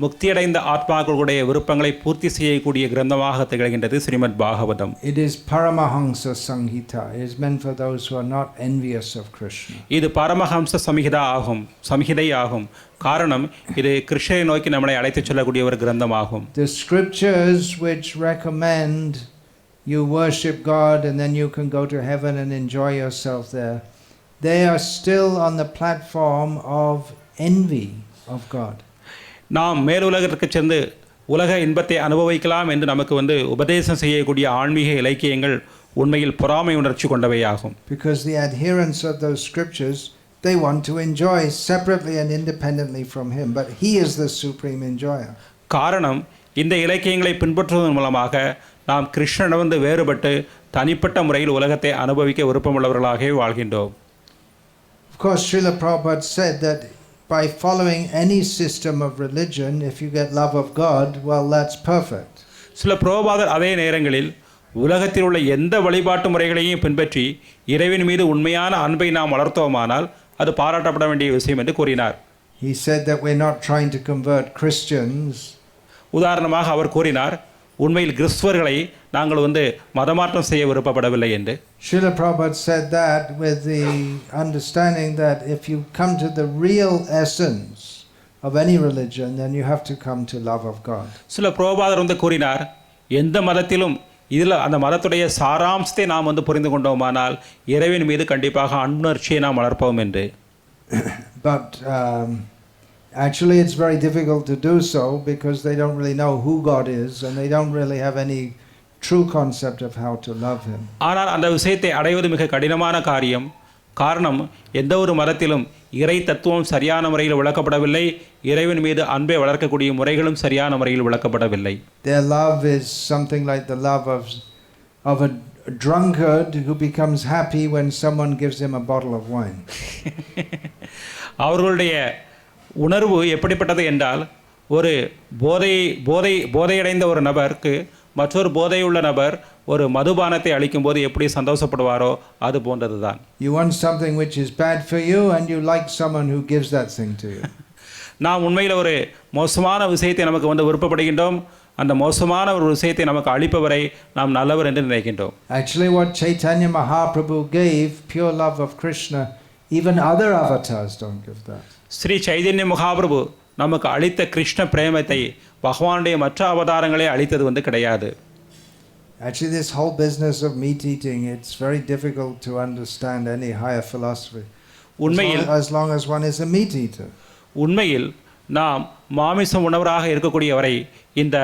முக்தியடைந்த ஆத்மாக்களுடைய விருப்பங்களை பூர்த்தி செய்யக்கூடிய கிரந்தமாக திகழ்கின்றது Srimad Bhagavatam. It is Paramahamsa Samhita. It is meant for those who are not envious of Krishna. இது பரமஹம்ச சம்ஹிதை ஆகும். காரணம் இது கிருஷ்ணரை நோக்கி நம்மை அழைத்து செல்லக்கூடிய ஒரு கிரந்தமாகும். The scriptures which recommend you worship God and then you can go to heaven and enjoy yourself there, they are still on the platform of envy of God. நாம் மேலுலகத்திற்கு சென்று உலக இன்பத்தை அனுபவிக்கலாம் என்று நமக்கு உபதேசம் செய்யக்கூடிய ஆன்மீக இலக்கியங்கள் உண்மையில் பொறாமை உணர்ச்சி கொண்டவையாகும். Because the adherents of those scriptures, they want to enjoy separately and independently from him, but he is the supreme enjoyer. காரணம் இந்த இலக்கியங்களை பின்பற்றுவதன் மூலமாக நாம் கிருஷ்ணனிடமிருந்து வேறுபட்டு தனிப்பட்ட முறையில் உலகத்தை அனுபவிக்க விருப்பமுள்ளவர்களாகவே வாழ்கின்றோம். Of course, Srila Prabhupada said that by following any system of religion, if you get love of God, well, that's perfect. சில பிரபுபாதர் அதே நேரங்களில் உலகத்தில் உள்ள எந்த வழிபாட்டு முறைகளையும் பின்பற்றி இறைவன் மீது உண்மையான அன்பை நாம் வளர்த்தோமானால் அது பாராட்டப்பட வேண்டிய விஷயம் என்று கூறினார். He said that we're not trying to convert Christians. உதாரணமாக அவர் கூறினார், உண்மையில் கிறிஸ்துவர்களை நாங்கள் மதமாற்றம் செய்ய விருப்பப்படவில்லை என்று. Srila Prabhupada said that with the understanding that if you come to the real essence of any religion, then you have to come to love of God. சில பிரபுபாதர் கூறினார், எந்த மதத்திலும் இதில் அந்த மதத்துடைய சாராம்சத்தை நாம் புரிந்து கொண்டோமானால் இறைவன் மீது கண்டிப்பாக அன்புணர்ச்சியை நாம் வளர்ப்போம் என்று. But actually it's very difficult to do so because they don't really know who God is and they don't really have any true concept of how to love him. ஆனால் அந்த விஷயத்தை அடைவது மிக கடினமான காரியம். காரணம் எந்த ஒரு மதத்திலும் இறை தத்துவம் சரியான முறையில் விளக்கப்படவில்லை, இறைவன் மீது அன்பை வளர்க்கக்கூடிய முறைகளும் சரியான முறையில் விளக்கப்படவில்லை. Their love is something like the love of a drunkard who becomes happy when someone gives him a bottle of wine. அவர்களுடைய உணர்வு எப்படிப்பட்டது என்றால் ஒரு போதையடைந்த ஒரு நபருக்கு மற்றொரு போதையுள்ள நபர் ஒரு மதுபானத்தை அளிக்கும்போது எப்படி சந்தோஷப்படுவாரோ அது போன்றதுதான். You want something which is bad for you and you like someone who gives that thing to you. நாம் உண்மையில் ஒரு மோசமான விஷயத்தை நமக்கு விருப்பப்படுகின்றோம். அந்த மோசமான ஒரு விஷயத்தை நமக்கு அளிப்பவரை நாம் நல்லவர் என்று நினைக்கின்றோம். Actually, what Chaitanya Mahaprabhu gave, pure love of Krishna, even other avatars don't give that. Sri Chaitanya Mahaprabhu நமக்கு அளித்த கிருஷ்ண பிரேமத்தை பகவானுடைய மற்ற அவதாரங்களே அளித்தது கிடையாது. Actually, this whole business of meat eating, it's very difficult to understand any higher philosophy. As long as one is a meat eater. உண்மையில் நாம் மாமிசம் உணவராக இருக்கக்கூடியவரை இந்த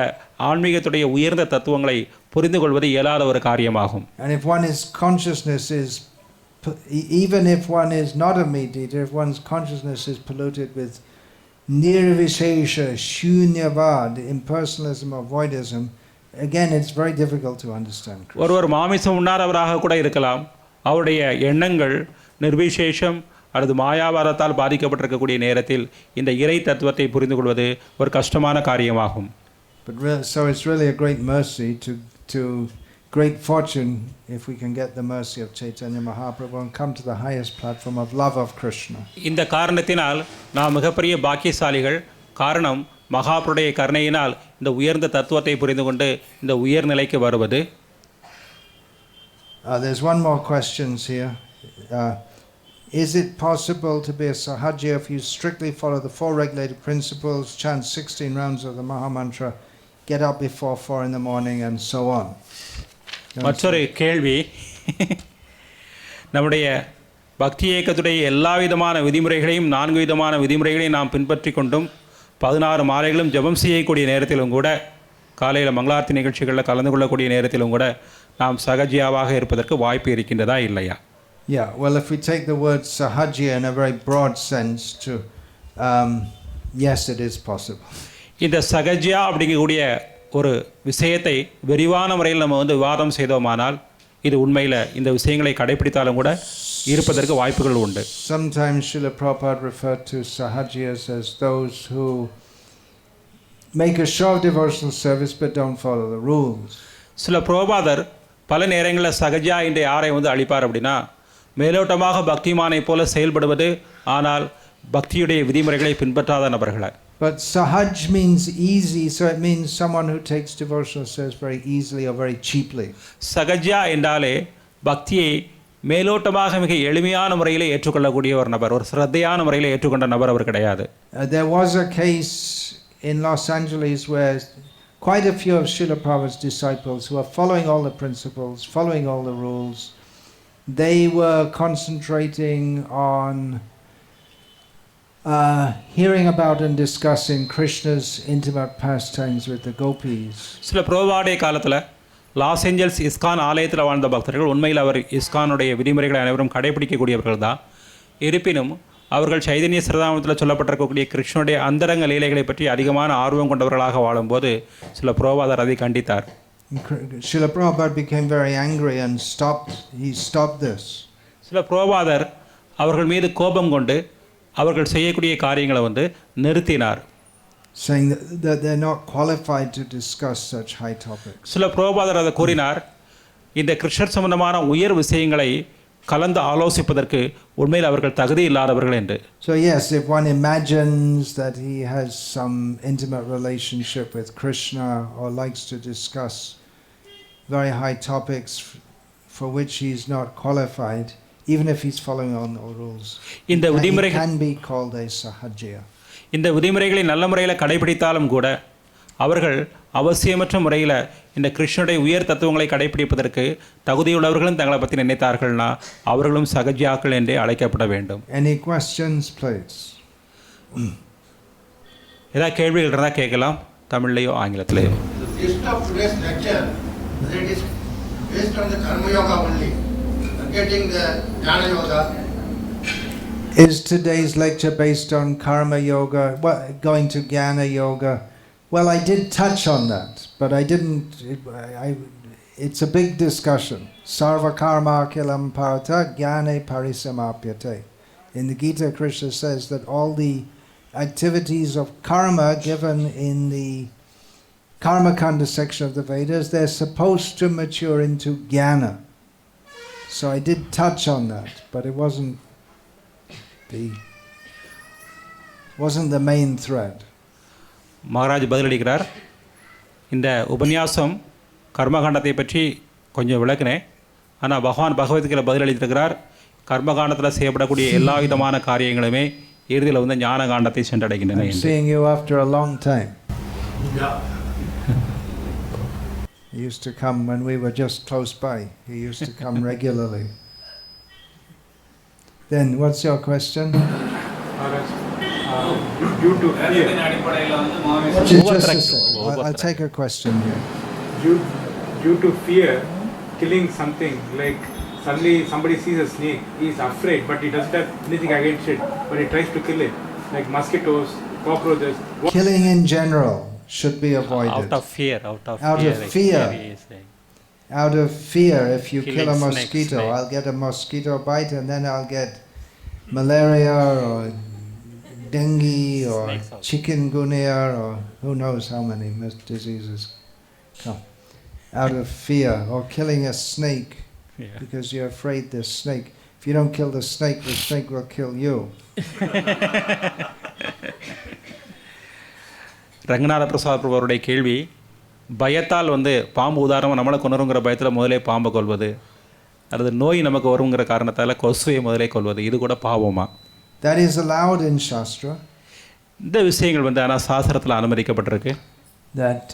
ஆன்மீகத்துடைய உயர்ந்த தத்துவங்களை புரிந்து கொள்வது இயலாத ஒரு காரியமாகும். And if one's consciousness is, even if one is not a meat eater, if one's consciousness is polluted with nirvishesha, shunyavad, impersonalism or voidism, again it's very difficult to understand. ஒருவர் மாமிசம் உண்ணாதவராக கூட இருக்கலாம். அவருடைய எண்ணங்கள் நிர்விசேஷம் அல்லது மாயாவாரத்தால் பாதிக்கப்பட்டிருக்கக்கூடிய நேரத்தில் இந்த இறை தத்துவத்தை புரிந்து கொள்வது ஒரு கஷ்டமான காரியமாகும். So it's really a great mercy to great fortune if we can get the mercy of Chaitanya Mahaprabhu and come to the highest platform of love of Krishna. இந்த காரணத்தினால் நாம் மிகப்பெரிய பாக்கியசாலிகள். காரணம் மகாபிரபுடைய கருணையினால் இந்த உயர்ந்த தத்துவத்தை புரிந்து கொண்டு இந்த உயர்நிலைக்கு வருவது. There's one more questions here. Is it possible to be a sahajya if you strictly follow the 4 regulated principles, chant 16 rounds of the Mahamantra, get up before 4 in the morning and so on? மற்றொரு கேள்வி, நம்முடைய பக்தி இயக்கத்துடைய எல்லா விதமான விதிமுறைகளையும் 4 விதமான விதிமுறைகளையும் நாம் பின்பற்றி கொண்டும் 16 மாலைகளும் ஜபம் செய்யக்கூடிய நேரத்திலும் கூட, காலையில் மங்களார்த்தி நிகழ்ச்சிகளில் கலந்து கொள்ளக்கூடிய நேரத்திலும் கூட நாம் சகஜியாவாக இருப்பதற்கு வாய்ப்பு இருக்கின்றதா இல்லையா? Yeah, well, if we take the word sahajya in a very broad sense to, yes, it is possible. இந்த சகஜியா அப்படிங்கக்கூடிய ஒரு விஷயத்தை விரிவான முறையில் நம்ம விவாதம் செய்தோமானால் இது உண்மையில் இந்த விஷயங்களை கடைபிடித்தாலும் கூட இருப்பதற்கு வாய்ப்புகள் உண்டு. Sometimes Srila Prabhupada referred to sahajiyas as those who make a show of devotional service but don't follow the rules. சில பிரபுபாதர் பல நேரங்களில் சகஜியா என்று யாரை அளிப்பார் அப்படின்னா, மேலோட்டமாக பக்திமானை போல செயல்படுவது ஆனால் பக்தியுடைய விதிமுறைகளை பின்பற்றாத நபர்களை. But sahaj means easy, so it means someone who takes devotional service very easily or very cheaply. சகஜ்யா என்றாலே பக்தியை மேலோட்டமாக மிக எளிமையான முறையில் ஏற்றுக்கொள்ளக்கூடிய ஒரு நபர், ஒரு சிரத்தையான முறையில் ஏற்றுக்கொண்ட நபர் அவர் கிடையாது. There was a case in Los Angeles where quite a few of Srila Prabhupada's disciples who are following all the principles, following all the rules, they were concentrating on hearing about and discussing Krishna's intimate pastimes with the gopis. சில பிரபுபாடைய காலத்தில் Los Angeles ISKCON ஆலயத்தில் வாழ்ந்த பக்தர்கள் உண்மையில் அவர் இஸ்கானுடைய விதிமுறைகளை அனைவரும் கடைபிடிக்கக்கூடியவர்கள் தான். இருப்பினும் அவர்கள் சைதன்ய சிரதாமத்தில் சொல்லப்பட்டிருக்கக்கூடிய கிருஷ்ணனுடைய அந்தரங்க லீலைகளை பற்றி அதிகமான ஆர்வம் கொண்டவர்களாக வாழும்போது சில பிரபுபாதர் அதை கண்டித்தார். Srila Prabhupada became very angry and stopped this. சில பிரபுபாதர் அவர்கள் மீது கோபம் கொண்டு அவர்கள் செய்யக்கூடிய காரியங்களை நிறுத்தினார். Saying that they're not qualified to discuss such high topics. சில பிரபுபாதர் அதை கூறினார், இந்த கிருஷ்ணர் சம்பந்தமான உயர் விஷயங்களை கலந்து ஆலோசிப்பதற்கு உண்மையில் அவர்கள் தகுதி இல்லாதவர்கள் என்று. So yes, if one imagines that he has some intimate relationship with Krishna or likes to discuss very high topics for which he is not qualified, even if he's following all the rules, he can be called a sahajya. இந்த விதிமுறைகளை நல்ல முறையில் கடைபிடித்தாலும் கூட அவர்கள் அவசியமற்ற முறையில் இந்த கிருஷ்ணனுடைய உயர் தத்துவங்களை கடைபிடிப்பதற்கு தகுதியுள்ளவர்களும் தங்களை பற்றி நினைத்தார்கள்னா அவர்களும் சகஜியாக்கள் என்றே அழைக்கப்பட வேண்டும். Any questions, please? ஏதாவது கேள்விகள் இருந்தால் கேட்கலாம், தமிழ்லையோ ஆங்கிலத்திலேயோ. The gist of today's lecture, it is based on the karma yoga only, forgetting the jnana yoga. Is today's lecture based on karma yoga, going to jnana yoga? Well, I did touch on that, but I didn't. It's a big discussion. Sarva karma akilam parata jnane parisamapyate. In the Gita, Krishna says that all the activities of karma given in the Karma Kanda section of the Vedas, they're supposed to mature into jnana. So I did touch on that, but it wasn't the wasn't the main thread. Maharaj பதிலளிக்கிறார், இந்த உபன்யாசம் கர்மகாண்டத்தை பற்றி கொஞ்சம் விளக்குனேன். ஆனால் பகவான் பகவத்கீதையில் பதிலளித்திருக்கிறார், கர்மகாண்டத்தில் செய்யப்படக்கூடிய எல்லா விதமான காரியங்களுமே இறுதியில் வந்து ஞான காண்டத்தை சென்றடைகின்றன. I'm seeing you after a long time. He used to come when we were just close by. He used to come regularly. Then, what's your question? Due to fear. Just a second. I'll take a question here. Due to fear, killing something like suddenly somebody sees a snake, he is afraid, but he doesn't have anything against it, but he tries to kill it, like mosquitoes, cockroaches. Killing in general should be avoided. Out of fear. Out of fear, if you kill a mosquito, I'll get a mosquito bite and then I'll get malaria or dengue or chikungunya or who knows how many diseases come. Out of fear, or killing a snake because you're afraid this snake. If you don't kill the snake will kill you. Ranganatha Prasad பிரபு அவருடைய கேள்வி, பயத்தால் வந்து பாம்பு உதாரணமாக நம்மளை கொண்டுங்கிற பயத்தில் முதலே பாம்பை கொள்வது, அல்லது நோய் நமக்கு வருங்கிற காரணத்தால் கொசுவை முதலே கொள்வது, இது கூட பாவமா? That is allowed in Shastra. இந்த விஷயங்கள் வந்து ஆனால் சாஸ்திரத்தில் அனுமதிக்கப்பட்டிருக்கு. That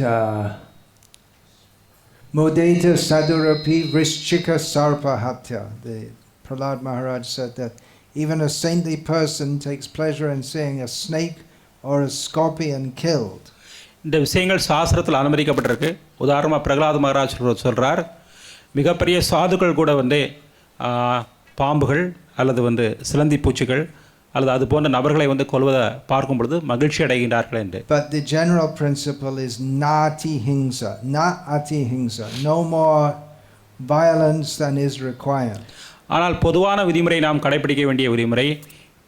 Modeta Sadurapi Vrishchika Sarpa Hatya. The Prahlad Maharaj said that even a saintly person takes pleasure in seeing a snake or a scorpion killed. இந்த விஷயங்கள் சாஸ்திரத்தில் அனுமதிக்கப்பட்டிருக்கு. உதாரணமாக பிரகலாத் மகாராஜ் சொல்கிறார், மிகப்பெரிய சாதுக்கள் கூட வந்து பாம்புகள் அல்லது வந்து சிலந்தி பூச்சிகள் அல்லது அது போன்ற நபர்களை வந்து கொல்வதை பார்க்கும் பொழுது மகிழ்ச்சி அடைகின்றார்கள் என்று. But the general principle is nati hingsa, not ati hingsa, no more violence than is required. ஆனால் பொதுவான விதிமுறை நாம் கடைபிடிக்க வேண்டிய விதிமுறை,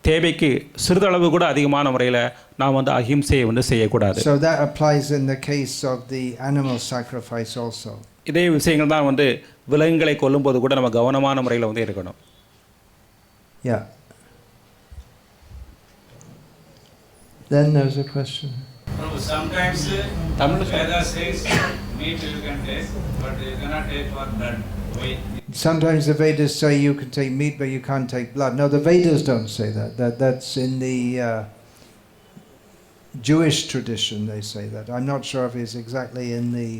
தேவைக்கு சிறிதளவு கூட அதிகமான முறையில் நாம் வந்து அஹிம்சையை வந்து செய்யக்கூடாது. So that applies in the case of the animal sacrifice also. இதே விஷயங்கள் தான் வந்து விலங்குகளை கொல்லும்போது கூட நம்ம கவனமான முறையில் வந்து இருக்கணும். Yeah. Then there's a question. Sometimes Veda says meat you can take, but you cannot take for blood. Why? Sometimes the Vedas say you can take meat, but you can't take blood. No, the Vedas don't say that. That's in the Jewish tradition. They say that. I'm not sure if it's exactly in the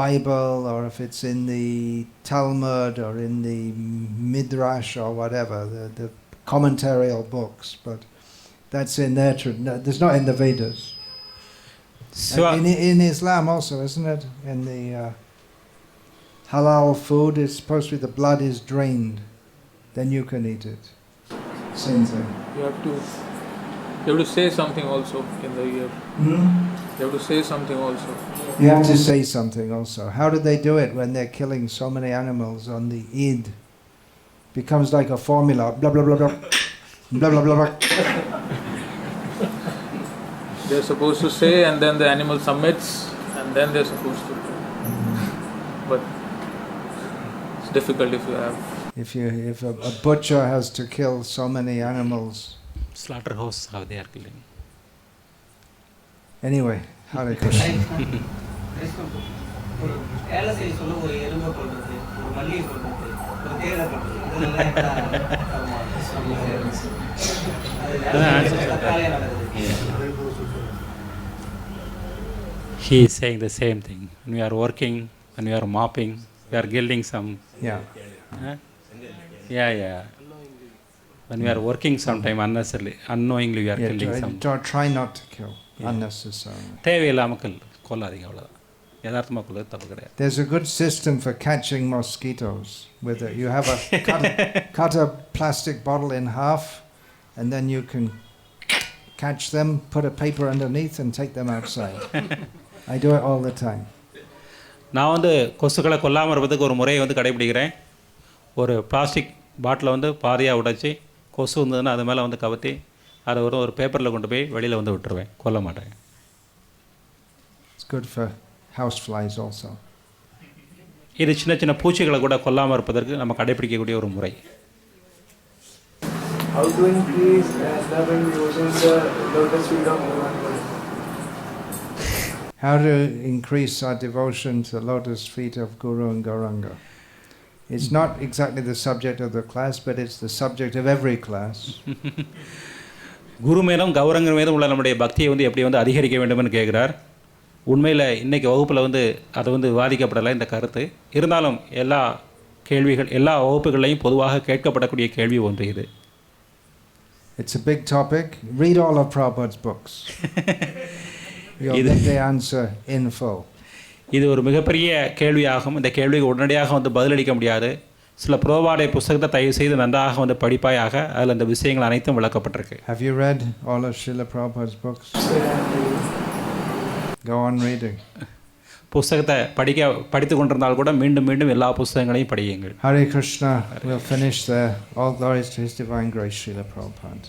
Bible or if it's in the Talmud or in the Midrash or whatever, the commentarial books, but that's in their tradition. There's not in the Vedas. So in Islam also, isn't it? In the halal food, it's supposed to be the blood is drained, then you can eat it. Same thing. You have to say something also in the year. You have to say something also. You have to say something also. How do they do it when they're killing so many animals on the Eid? Becomes like a formula. Blah blah blah blah. Blah blah blah blah. They're supposed to say, and then the animal submits, and then they're supposed to. But it's difficult if you have. If a butcher has to kill so many animals. Slaughterhouse, how they are killing. Anyway, Hare Krishna. He is saying the same thing. When we are working, when we are mopping, we are gilding some. Yeah. Yeah. When we are working sometime unknowingly we are killing some. Try not to kill unnecessarily. தேவையில்லாமல் கொல்லாதீங்க, அவ்வளோதான். யதார்த்தமாக கொள்வது தப்பு கிடையாது. There's a good system for catching mosquitoes with it. You have cut a plastic bottle in half, and then you can catch them, put a paper underneath, and take them outside. I do it all the time. நான் வந்து கொசுக்களை கொல்லாமல் இருப்பதுக்கு ஒரு முறையை வந்து கடைபிடிக்கிறேன். ஒரு plastic பாட்டிலை வந்து பாதியாக உடைச்சி கொசு வந்ததுன்னா அது மேலே வந்து கவுத்தி அதை ஒரு பேப்பரில் கொண்டு போய் வெளியில் வந்து விட்டுருவேன், கொல்ல மாட்டேன். It's good for house flies also. இது சின்ன சின்ன பூச்சிகளை கூட கொல்லாமல் இருப்பதற்கு நம்ம கடைபிடிக்கக்கூடிய ஒரு முறை. How to increase love and devotion in the lotus feet of Gauranga? How to increase our devotion to the lotus feet of Guru and Gauranga. It's not exactly the subject of the class, but it's the subject of every class. குரு மேலும் கௌரங்கர் மீதும் உள்ள நம்முடைய பக்தியை வந்து எப்படி வந்து அதிகரிக்க வேண்டும்னு கேட்குறார். உண்மையில் இன்றைக்கி வகுப்பில் வந்து அது வந்து விவாதிக்கப்படலை இந்த கருத்து. இருந்தாலும் எல்லா வகுப்புகளையும் பொதுவாக கேட்கப்படக்கூடிய கேள்வி ஒன்று இது. It's a big topic. Read all of Prabhupada's books. You'll get the answer in full. இது ஒரு மிகப்பெரிய கேள்வியாகும். இந்த கேள்விக்கு உடனடியாக வந்து பதிலளிக்க முடியாது. சில புரோபாடைய புத்தகத்தை தயவு செய்து நன்றாக வந்து படிப்பாயாக. அதில் இந்த விஷயங்கள் அனைத்தும் விளக்கப்பட்டிருக்கு. Have you read all of Srila Prabhupada's books? Go on reading. புத்தகத்தை படித்து கொண்டிருந்தால் கூட மீண்டும் மீண்டும் எல்லா புத்தகங்களையும் படியுங்கள். Hare Krishna. We'll finish there. All glories to His Divine Grace, Srila Prabhupada.